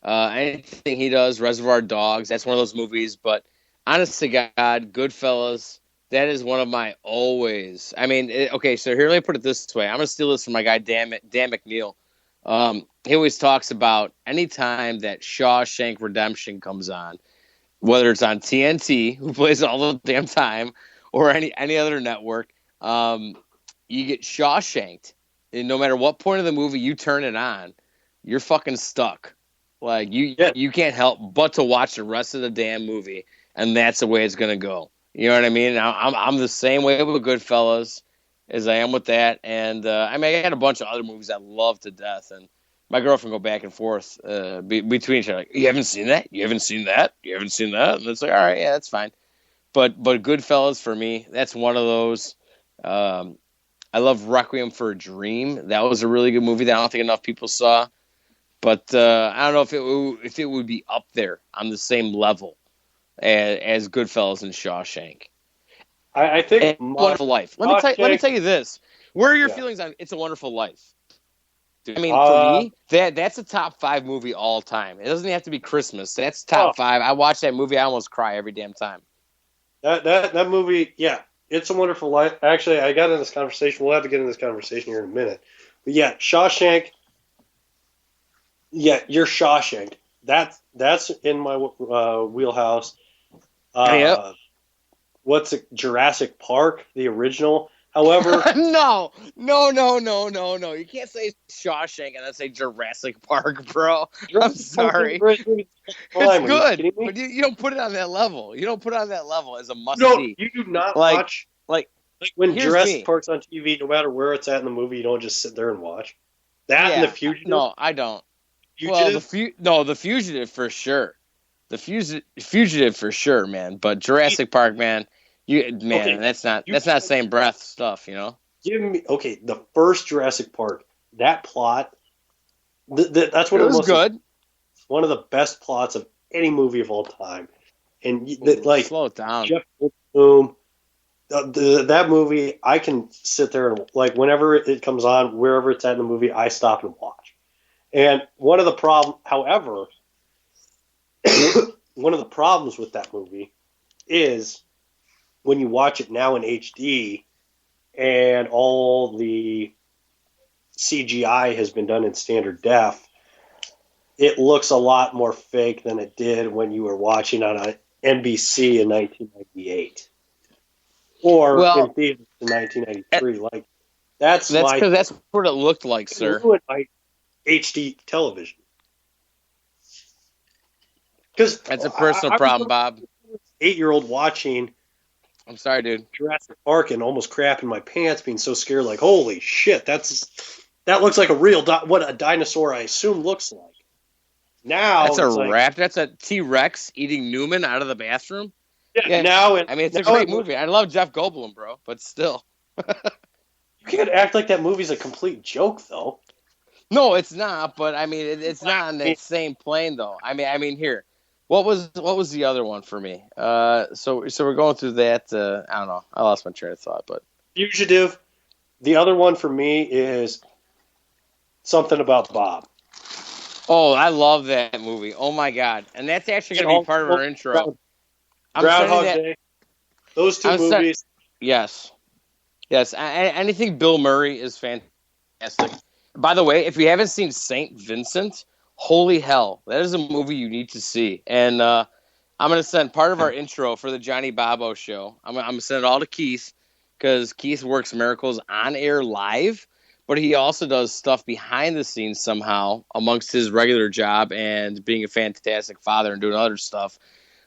Anything he does, Reservoir Dogs, that's one of those movies. But honest to God, Goodfellas, that is one of my always. I mean, okay, so here, let me put it this way. I'm going to steal this from my guy, Dan McNeil. He always talks about any time that Shawshank Redemption comes on, whether it's on TNT, who plays it all the damn time, or any other network, you get Shawshanked. And no matter what point of the movie you turn it on, you're fucking stuck. Like, you can't help but to watch the rest of the damn movie, and that's the way it's going to go. You know what I mean? Now, I'm the same way with Goodfellas as I am with that. And, I mean, I got a bunch of other movies I love to death, and my girlfriend go back and forth between each other. Like, you haven't seen that? You haven't seen that? You haven't seen that? And it's like, all right, yeah, that's fine. But Goodfellas, for me, that's one of those. I love Requiem for a Dream. That was a really good movie that I don't think enough people saw. But I don't know if it would be up there on the same level as Goodfellas and Shawshank. I think Wonderful Life. Let me tell you this. Where are your feelings on It's a Wonderful Life? Dude, I mean, for me, that's a top 5 movie all time. It doesn't have to be Christmas. That's top 5. I watch that movie. I almost cry every damn time. That movie, yeah, It's a Wonderful Life. Actually, I got in this conversation. We'll have to get in this conversation here in a minute. But yeah, Shawshank. Yeah, you're Shawshank. That's in my wheelhouse. Yep. What's it? Jurassic Park, the original. However, No. You can't say Shawshank and then say Jurassic Park, bro. I'm sorry. It's It's good, but you don't put it on that level. You don't put it on that level as a must No, see. you do not Like- watch. Like, When here's Jurassic me. Park's on TV, no matter where it's at in the movie, you don't just sit there and watch. That and yeah, The Fugitive. No, I don't. Fugitive? Well, the Fugitive for sure. The Fugitive for sure, man. But Jurassic Park, man, Okay, that's not same breath stuff, you know. Give me the first Jurassic Park. That plot. That's one It of the was most good. one of the best plots of any movie of all time. And Slow it down. Jeff Goldblum, that movie, I can sit there and whenever it comes on, wherever it's at in the movie, I stop and watch. And one of the problems with that movie is when you watch it now in HD and all the CGI has been done in standard def, it looks a lot more fake than it did when you were watching on a NBC in 1998 or in theaters in 1993. That's because that's what it looked like, sir. ruined my HD television. Because That's a personal problem, Bob. 8-year-old watching I'm sorry, dude. Jurassic Park and almost crapping my pants, being so scared, like, holy shit, that looks like a real what a dinosaur I assume looks like. Now That's a That's a T-Rex eating Newman out of the bathroom. Yeah, now I mean, it's a now great movie. I love Jeff Goldblum, bro, but still. You can't act like that movie's a complete joke, though. No, it's not. But I mean, it's not on that same plane, though. I mean, here, what was the other one for me? So we're going through that. I don't know. I lost my train of thought, but Fugitive. The other one for me is Something About Bob. oh, I love that movie. Oh my god, and that's actually going to be part of our intro. I'm Groundhog sending that- Day. Those 2 I'm sen- movies. Yes. Anything Bill Murray is fantastic. By the way, if you haven't seen Saint Vincent, holy hell, that is a movie you need to see. And I'm going to send part of our intro for the Johnny Bobo show. I'm going to send it all to Keith because Keith works miracles on air live, but he also does stuff behind the scenes somehow amongst his regular job and being a fantastic father and doing other stuff.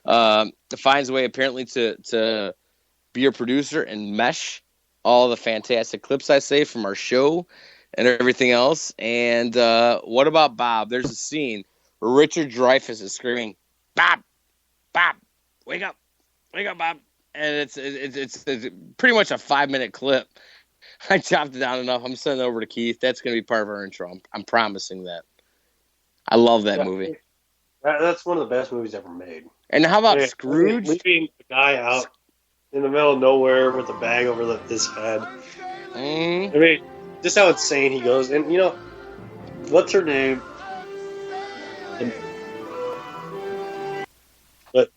Finds a way apparently to be a producer and mesh all the fantastic clips I say from our show and everything else. And what about Bob? There's a scene where Richard Dreyfuss is screaming, "Bob, Bob, wake up, Bob!" And it's pretty much a 5-minute clip. I chopped it down enough. I'm sending it over to Keith. That's going to be part of our intro. I'm promising that. I love that movie. That's one of the best movies ever made. And how about Yeah, Scrooge? leaving the guy out in the middle of nowhere with a bag over his head. Mm. I mean, just how insane he goes. And, what's her name? What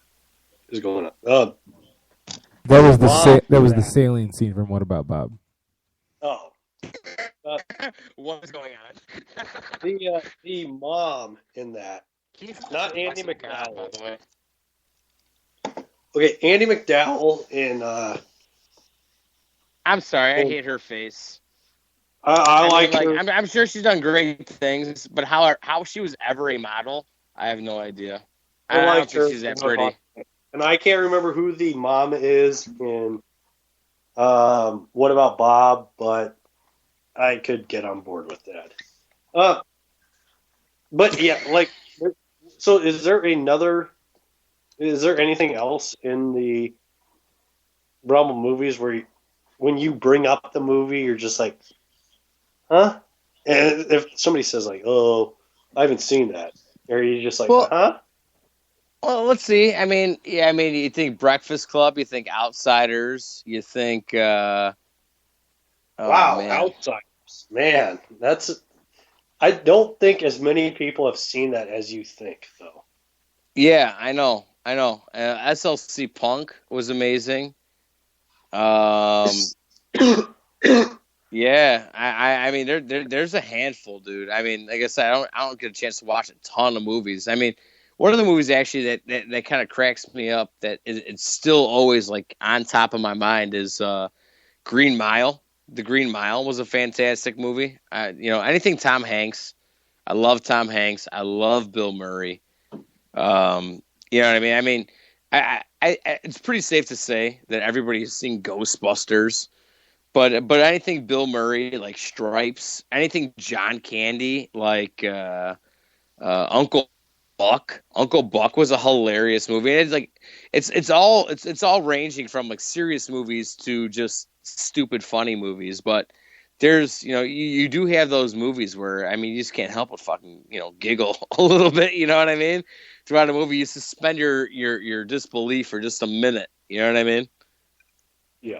is going on? That was the Bob. that was the saline scene from What About Bob? Oh. What's going on? The mom in that. Not Andy McDowell. By the way. Okay, Andy McDowell in... I'm sorry, I hate her face. I mean, like her. I'm sure she's done great things, but how she was ever a model, I have no idea. I don't like think her. she's that pretty. And I can't remember who the mom is in What About Bob, but I could get on board with that. But yeah, so is there anything else in the realm of movies where when you bring up the movie, you're just like, huh? And if somebody says oh, I haven't seen that, or you just like, huh? Well, let's see. I mean, you think Breakfast Club, you think Outsiders, you think. Wow, man. Outsiders, man, I don't think as many people have seen that as you think, though. Yeah, I know. SLC Punk was amazing. Yeah, I mean, there's a handful, dude. I mean, like I said, I don't get a chance to watch a ton of movies. I mean, one of the movies actually that kind of cracks me up that it's still always on top of my mind is Green Mile. The Green Mile was a fantastic movie. Anything Tom Hanks. I love Tom Hanks. I love Bill Murray. You know what I mean? I mean, I it's pretty safe to say that everybody has seen Ghostbusters, but anything Bill Murray like Stripes, anything John Candy like Uncle Buck. Uncle Buck was a hilarious movie. And it's all ranging from serious movies to just stupid funny movies, but there's you do have those movies where you just can't help but fucking giggle a little bit, you know what I mean? Throughout a movie you suspend your disbelief for just a minute, you know what I mean? Yeah.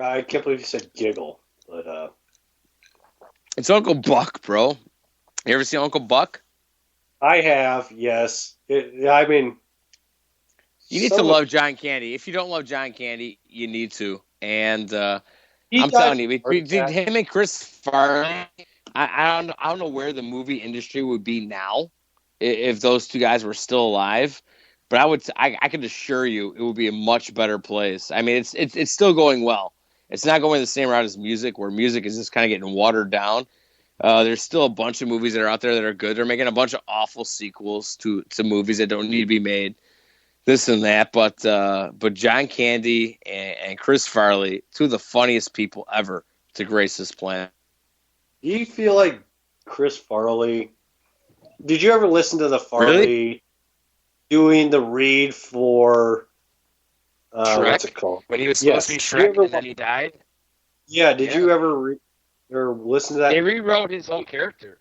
I can't believe you said giggle, but it's Uncle Buck, bro. You ever seen Uncle Buck? I have, yes. I mean, you need to love John Candy. If you don't love John Candy, you need to. And I'm telling you, between him and Chris Farley, I don't know where the movie industry would be now if those two guys were still alive. But I can assure you, it would be a much better place. I mean, it's still going well. It's not going the same route as music, where music is just kind of getting watered down. There's still a bunch of movies that are out there that are good. They're making a bunch of awful sequels to movies that don't need to be made. This and that, but John Candy and Chris Farley, two of the funniest people ever to grace this planet. Do you feel like Chris Farley? Did you ever listen to the Farley doing the read for What's it called? When he was supposed to be Yes. Did you Shrek ever- and then he died. Yeah, did Yeah. you ever or listen to that? They rewrote his whole character.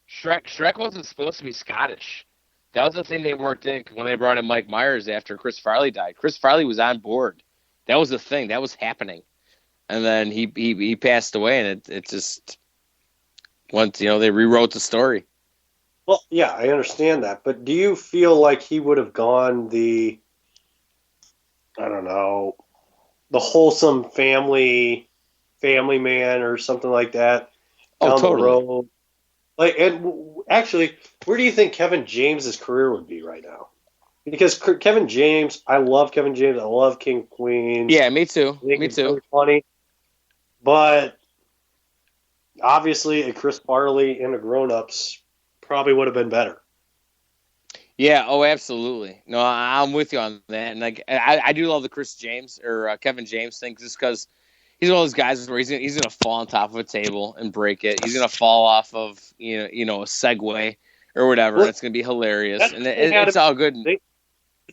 Shrek wasn't supposed to be Scottish. That was the thing they worked in when they brought in Mike Myers after Chris Farley died. Chris Farley was on board. That was the thing. That was happening. And then he passed away, and it just once they rewrote the story. Well, yeah, I understand that, but do you feel like he would have gone the, I don't know, the wholesome family man or something like that down totally. the road? Like, and actually, where do you think Kevin James's career would be right now? Because Kevin James, I love Kevin James. I love King of Queens. Yeah, me too. I think Me he's too. really funny, but obviously, a Chris Farley and a Grown Ups probably would have been better. Yeah. Oh, absolutely. No, I'm with you on that. And like, I do love the Chris James or Kevin James thing, just because he's one of those guys where he's gonna fall on top of a table and break it. He's gonna fall off of a Segway or whatever. Well, and it's gonna be hilarious, that's and what they had it's him- all good.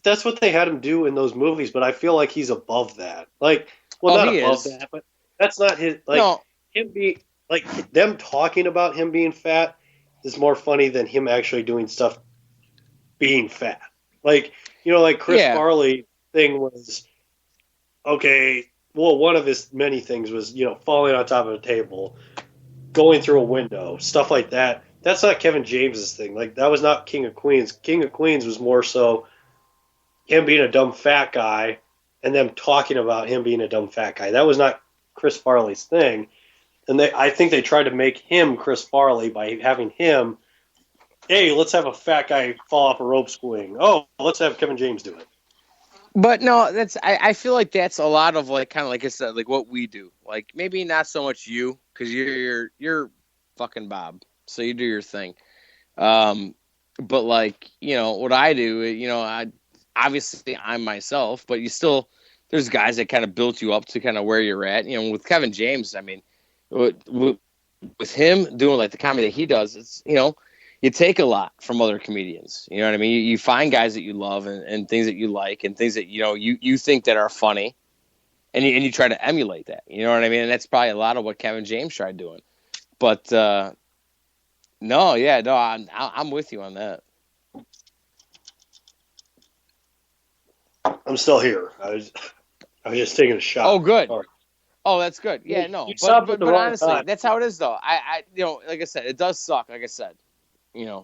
That's what they had him do in those movies, but I feel like he's above that. Like, well, Oh, not he above is. that, but that's not his. Like, No. him be like them talking about him being fat is more funny than him actually doing stuff being fat. Like, like Chris Yeah. Farley thing was okay. Well, one of his many things was falling on top of a table, going through a window, stuff like that. That's not Kevin James's thing. Like, that was not King of Queens. King of Queens was more so him being a dumb fat guy and them talking about him being a dumb fat guy. That was not Chris Farley's thing. And I think they tried to make him Chris Farley by having him, hey, let's have a fat guy fall off a rope swing. Oh, let's have Kevin James do it. But no, I feel like that's a lot of like kind of like I said, like what we do. Like maybe not so much you, because you're fucking Bob, so you do your thing. But like what I do, obviously I'm myself, but there's guys that kind of built you up to kind of where you're at. With Kevin James, I mean, with him doing like the comedy that he does, it's you take a lot from other comedians. You know what I mean? You find guys that you love and things that you like and things that you think that are funny, and you try to emulate that. You know what I mean? And that's probably a lot of what Kevin James tried doing. But I'm with you on that. I'm still here. I was just taking a shot. Oh, good. Sorry. Oh, that's good. Yeah, no, You stopped at but the wrong honestly, time. that's how it is, though. I like I said, it does suck. Like I said,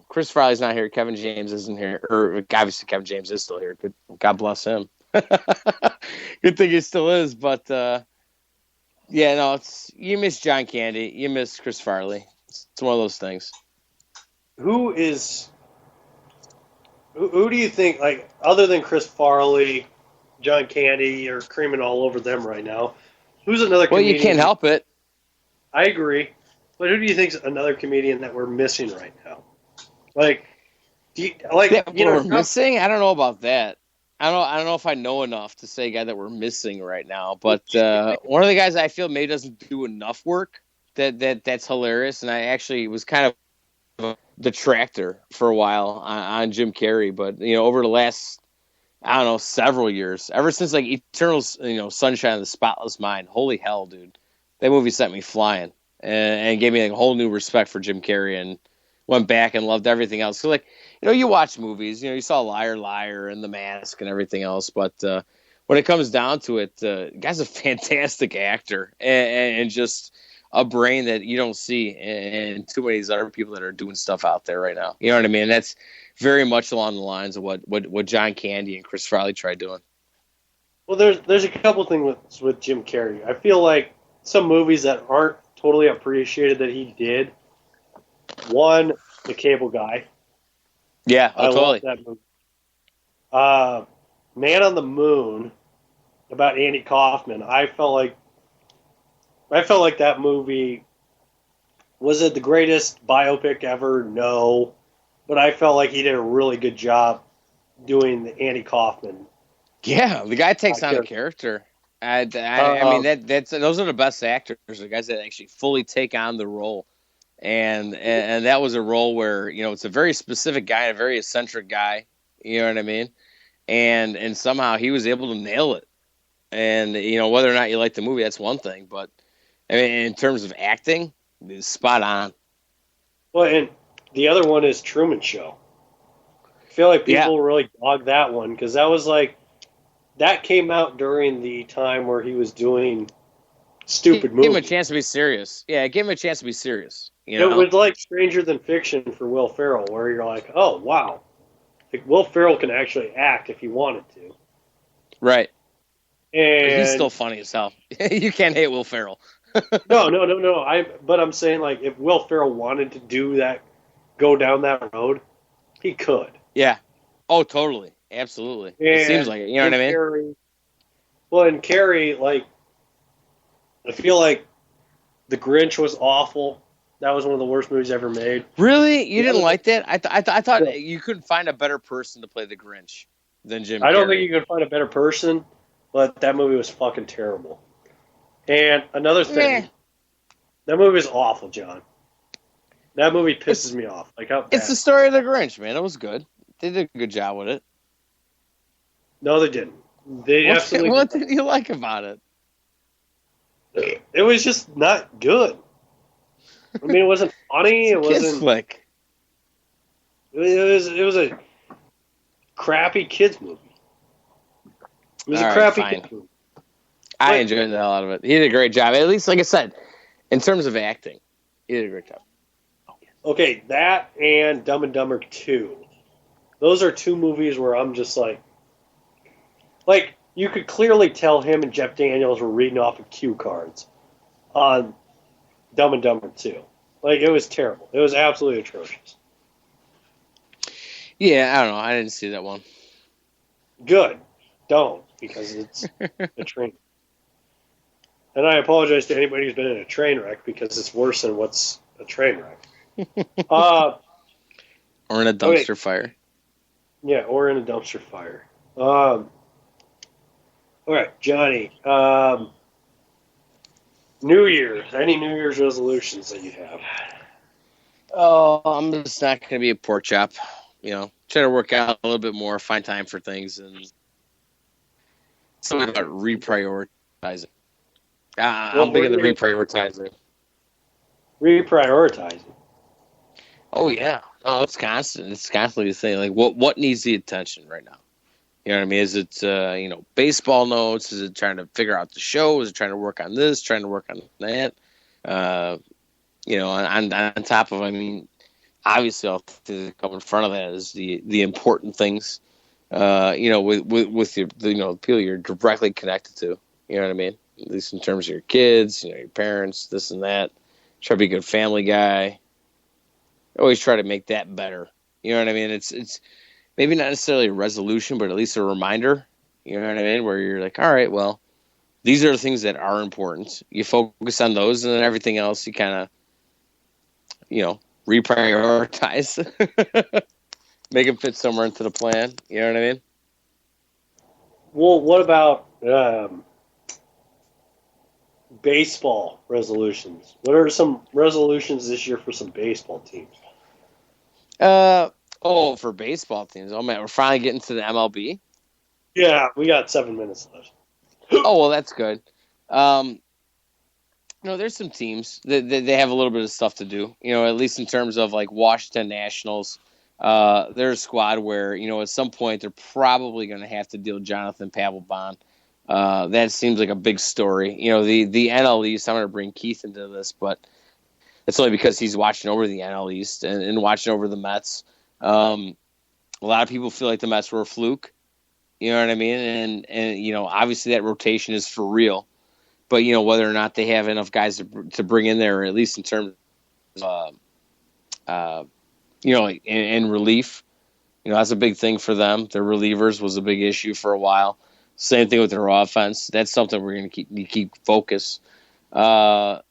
Chris Farley's not here. Kevin James isn't here, or obviously Kevin James is still here. Good, God bless him. Good thing he still is. But you miss John Candy, you miss Chris Farley. It's one of those things. Who do you think, like, other than Chris Farley, John Candy, you're creaming all over them right now? Who's another Well, comedian? you can't help it. I agree. But who do you think's another comedian that we're missing right now? Like, We're missing? I don't know about that. I don't know if I know enough to say a guy that we're missing right now. But one of the guys I feel maybe doesn't do enough work that's hilarious, and I actually was kind of a detractor for a while on Jim Carrey. But over the last several years, ever since like Eternal Sunshine of the Spotless Mind, holy hell, dude, that movie sent me flying and gave me like a whole new respect for Jim Carrey, and went back and loved everything else. So like, you watch movies, you saw Liar Liar and The Mask and everything else, but when it comes down to it, the guy's a fantastic actor and just a brain that you don't see in too many of these other people that are doing stuff out there right now. You know what I mean? And that's very much along the lines of what John Candy and Chris Farley tried doing. Well, there's a couple things with Jim Carrey. I feel like some movies that aren't totally appreciated that he did. One, The Cable Guy. Yeah, I totally. love that movie. Man on the Moon, about Andy Kaufman. I felt like that movie, was it the greatest biopic ever? No, but I felt like he did a really good job doing the Andy Kaufman. Yeah, the guy takes on a character. I mean that's those are the best actors, the guys that actually fully take on the role. And that was a role where it's a very specific guy, a very eccentric guy. You know what I mean? And somehow he was able to nail it. And whether or not you like the movie, that's one thing. But I mean, in terms of acting, it's spot on. Well, and the other one is Truman Show. I feel like people really dog that one because that was that came out during the time where he was doing stupid movies. Give him a chance to be serious. Yeah, give him a chance to be serious. It was like Stranger Than Fiction for Will Ferrell, where you're like, oh, wow. Like, Will Ferrell can actually act if he wanted to. Right. And but he's still funny as hell. You can't hate Will Ferrell. No. But I'm saying, like, if Will Ferrell wanted to do that, go down that road, he could. Yeah. Oh, totally. Absolutely. It seems like it. You know what I mean? And Carrie, like, I feel like The Grinch was awful. That was one of the worst movies ever made. Really? You didn't like that? I thought you couldn't find a better person to play the Grinch than Jim Carrey. I don't think you could find a better person, but that movie was fucking terrible. And another thing, that movie was awful, John. That movie pisses me off. Like how bad. It's the story of the Grinch, man. It was good. They did a good job with it. No, they didn't. What did you like about it? It was just not good. I mean, it wasn't funny. It wasn't flick. It was a crappy kids movie. It was a crappy kids movie. I enjoyed the hell out of it. He did a great job. At least, like I said, in terms of acting, he did a great job. Okay, that and Dumb and Dumber 2. Those are two movies where I'm just like, you could clearly tell him and Jeff Daniels were reading off of cue cards on Dumb and Dumber 2. Like, it was terrible. It was absolutely atrocious. Yeah, I don't know. I didn't see that one. Good. Don't, because it's a train. And I apologize to anybody who's been in a train wreck because it's worse than what's a train wreck. Or in a dumpster fire. Yeah, or in a dumpster fire. All right, Johnny. New Year's. Any New Year's resolutions that you have? Oh, I'm just not going to be a pork chop. Try to work out a little bit more, find time for things, and something about reprioritizing. I'm big into reprioritizing. Reprioritizing. Oh yeah. Oh, it's constant. It's constantly the thing. Like, what needs the attention right now? You know what I mean? Is it baseball notes? Is it trying to figure out the show? Is it trying to work on this? Trying to work on that? On top of, I mean, obviously, all to come in front of that is the important things. With your the people you're directly connected to. You know what I mean? At least in terms of your kids, your parents, this and that. Try to be a good family guy. Always try to make that better. You know what I mean? It's maybe not necessarily a resolution, but at least a reminder. You know what I mean? Where you're like, all right, well, these are the things that are important. You focus on those, and then everything else you kind of, reprioritize. Make it fit somewhere into the plan. You know what I mean? Well, what about baseball resolutions? What are some resolutions this year for some baseball teams? For baseball teams. Oh man, we're finally getting to the MLB. Yeah, we got 7 minutes left. Oh well, that's good. There's some teams that they have a little bit of stuff to do. At least in terms of like Washington Nationals. They're a squad where at some point they're probably going to have to deal Jonathan Papelbon. That seems like a big story. The NL East. I'm going to bring Keith into this, but it's only because he's watching over the NL East and watching over the Mets. A lot of people feel like the Mets were a fluke. You know what I mean? And obviously that rotation is for real. But, whether or not they have enough guys to bring in there, or at least in terms of, in relief, that's a big thing for them. Their relievers was a big issue for a while. Same thing with their offense. That's something we're going to keep focus. The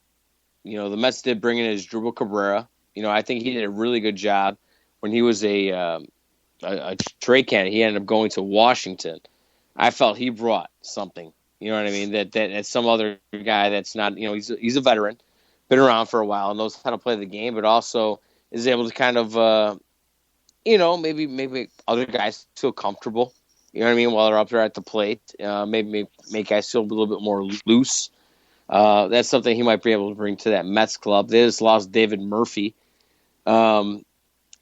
Mets did bring in Asdrubal Cabrera. I think he did a really good job when he was a trade candidate. He ended up going to Washington. I felt he brought something. You know what I mean? That some other guy that's not. He's a veteran, been around for a while, and knows how to play the game, but also is able to kind of, maybe other guys feel comfortable. You know what I mean? While they're up there at the plate, maybe make guys feel a little bit more loose. That's something he might be able to bring to that Mets club. They just lost David Murphy. And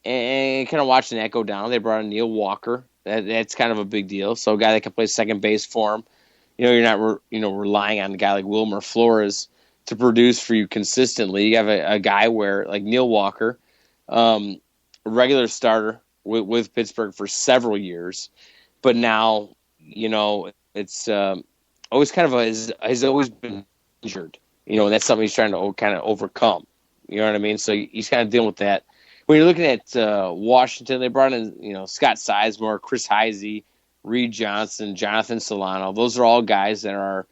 kind of watching that go down, they brought in Neil Walker. That's kind of a big deal. So a guy that can play second base for him. You're not relying on a guy like Wilmer Flores to produce for you consistently. You have a guy where like Neil Walker, a regular starter with Pittsburgh for several years, but now it's always kind of has always been injured. And that's something he's trying to kind of overcome. You know what I mean? So he's kind of dealing with that. When you're looking at Washington, they brought in Scott Sizemore, Chris Heisey, Reed Johnson, Jonathan Solano. Those are all guys that are,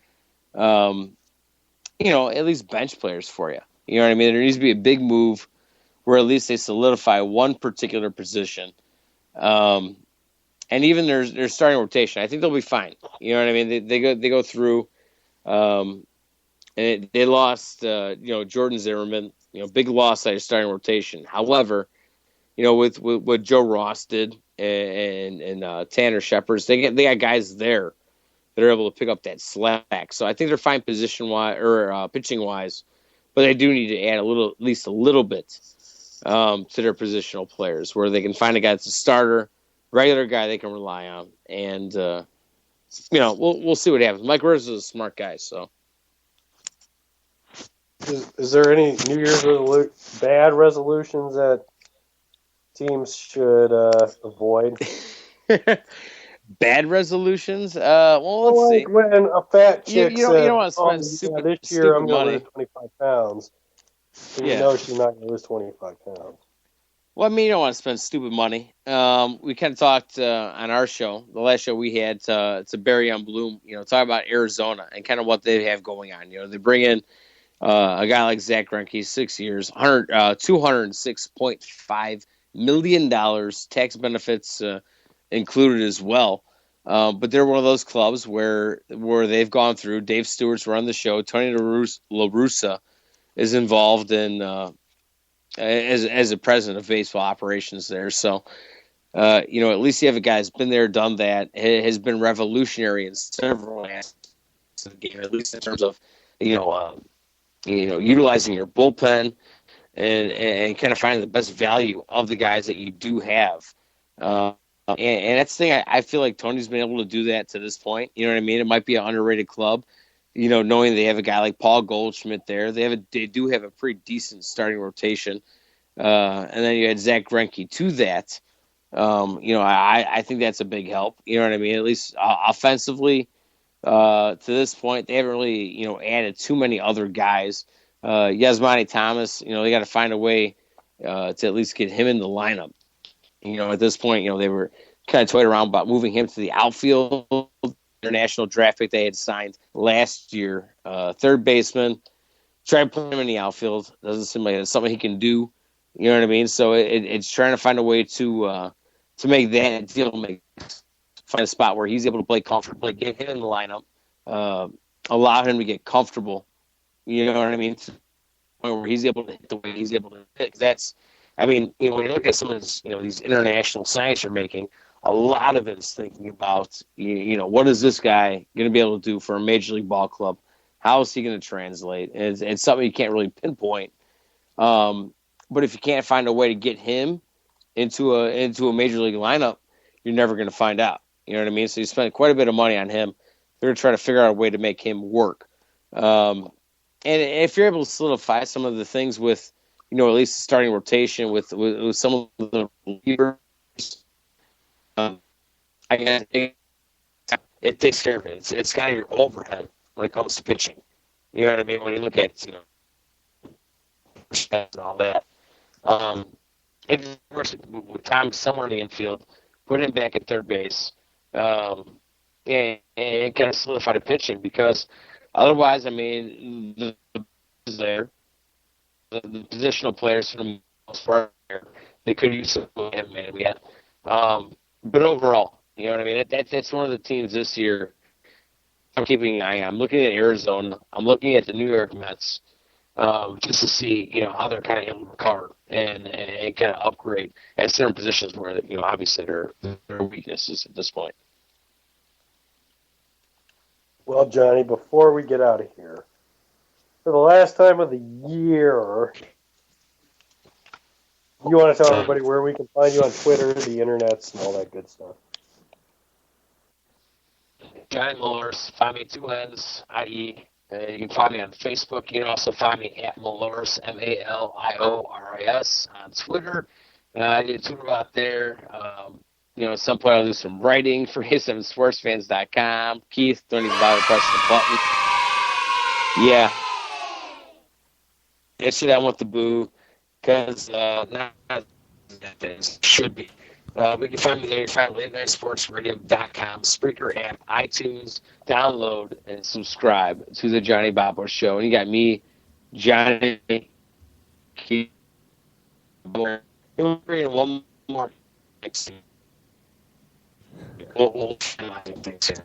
at least bench players for you. You know what I mean? There needs to be a big move where at least they solidify one particular position. And even their starting rotation, I think they'll be fine. You know what I mean? They go through, and they lost, Jordan Zimmerman. Big loss out of starting rotation. However, with what Joe Ross did and Tanner Shepard, they got guys there that are able to pick up that slack. So I think they're fine position wise or pitching wise, but they do need to add at least a little bit to their positional players where they can find a guy that's a starter, regular guy they can rely on, and we'll see what happens. Mike Rose is a smart guy, so. Is there any New Year's bad resolutions that teams should avoid? Bad resolutions? Let's see. When a fat chick you don't want to spend this year I'm money. going to lose 25 pounds. You know she's not going to lose 25 pounds. Well, you don't want to spend stupid money. We kind of talked on our show, the last show we had, to Barry on Bloom, talk about Arizona and kind of what they have going on. They bring in a guy like Zach Greinke, 6 years, $206.5 million, tax benefits included as well. But they're one of those clubs where they've gone through. Dave Stewart's run the show. Tony La Russa is involved in as a president of baseball operations there. So, at least you have a guy who's been there, done that, has been revolutionary in several aspects of the game, at least in terms of, utilizing your bullpen and kind of finding the best value of the guys that you do have. And that's the thing. I feel like Tony's been able to do that to this point. You know what I mean? It might be an underrated club, knowing they have a guy like Paul Goldschmidt there. They do have a pretty decent starting rotation. And then you had Zach Greinke to that. I think that's a big help. You know what I mean? At least offensively, to this point, they haven't really, added too many other guys. Yasmani Thomas, they got to find a way to at least get him in the lineup. At this point, they were kind of toyed around about moving him to the outfield. International draft pick they had signed last year, third baseman. Tried putting him in the outfield. Doesn't seem like it's something he can do. You know what I mean? So it's trying to find a way to make that deal find a spot where he's able to play comfortably, get him in the lineup, allow him to get comfortable. You know what I mean? To the point where he's able to hit the way he's able to hit. When you look at some of this, these international signings you're making, a lot of it is thinking about, what is this guy going to be able to do for a major league ball club? How is he going to translate? And it's something you can't really pinpoint. But if you can't find a way to get him into a major league lineup, you're never going to find out. You know what I mean? So you spend quite a bit of money on him. They're going to try to figure out a way to make him work. And if you're able to solidify some of the things with, at least the starting rotation with some of the leaders, it takes care of it. It's kind of your overhead when it comes to pitching. You know what I mean? When you look at, and all that. It works with Tom somewhere in the infield, put him back at third base, and kind of solidify the pitching, because otherwise, the there, the positional players for the most part, they could use some man yet. But overall, you know what I mean? That's one of the teams this year I'm keeping an eye on. I'm looking at Arizona. I'm looking at the New York Mets, just to see, how they're kind of able to recover and kind of upgrade at certain positions where, obviously there are weaknesses at this point. Well, Johnny, before we get out of here, for the last time of the year, you want to tell everybody where we can find you on Twitter, the internets, and all that good stuff. Johnny Malors, find me 2 N's, i.e. You can find me on Facebook. You can also find me at Malors, Malioris, on Twitter. I do a Twitter out there. At some point I'll do some writing for A7sportsfans.com. Keith, don't even bother pressing the button. Yeah. Get you down with the boo, because not things should be. We can find me there. You can find LateNightSportsRadio.com, Spreaker app, iTunes. Download and subscribe to the Johnny Babo Show. And you got me, Johnny, Keith. We'll bring in one more next thing. We'll things here.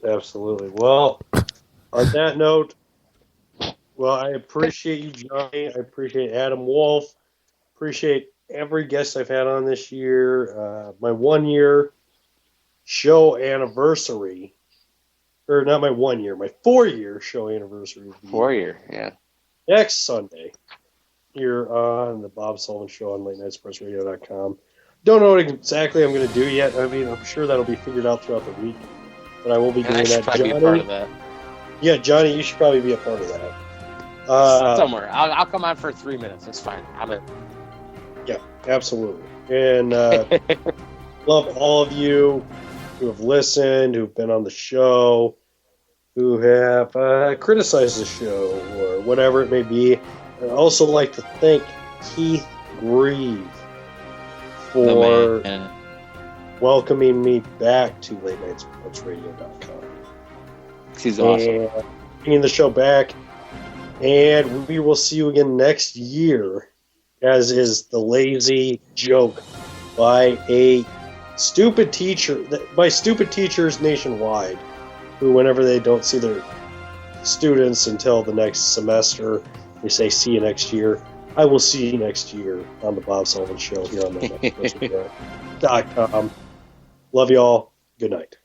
Absolutely. Well, on that note, I appreciate you, Johnny. I appreciate Adam Wolf. Appreciate every guest I've had on this year. My 1-year show anniversary, or not my 1 year, my 4-year show anniversary. 4-year, yeah. Next Sunday, here on the Bob Sullivan Show on LateNightSportsRadio.com. Don't know what exactly I'm going to do yet. I mean, I'm sure that'll be figured out throughout the week, but I will be doing that. Johnny, be a part of that. Yeah, Johnny, you should probably be a part of that. Somewhere. I'll come on for 3 minutes. It's fine. I'm in. Yeah, absolutely. And love all of you who have listened, who've been on the show, who have criticized the show, or whatever it may be. I'd also like to thank Keith Grieve for welcoming me back to LateNightSportsRadio.com. He's awesome. And bringing the show back. And we will see you again next year, as is the lazy joke by a stupid teacher, by stupid teachers nationwide, who, whenever they don't see their students until the next semester, they say, see you next year. I will see you next year on the Bob Sullivan Show here on the .com. Love you all. Good night.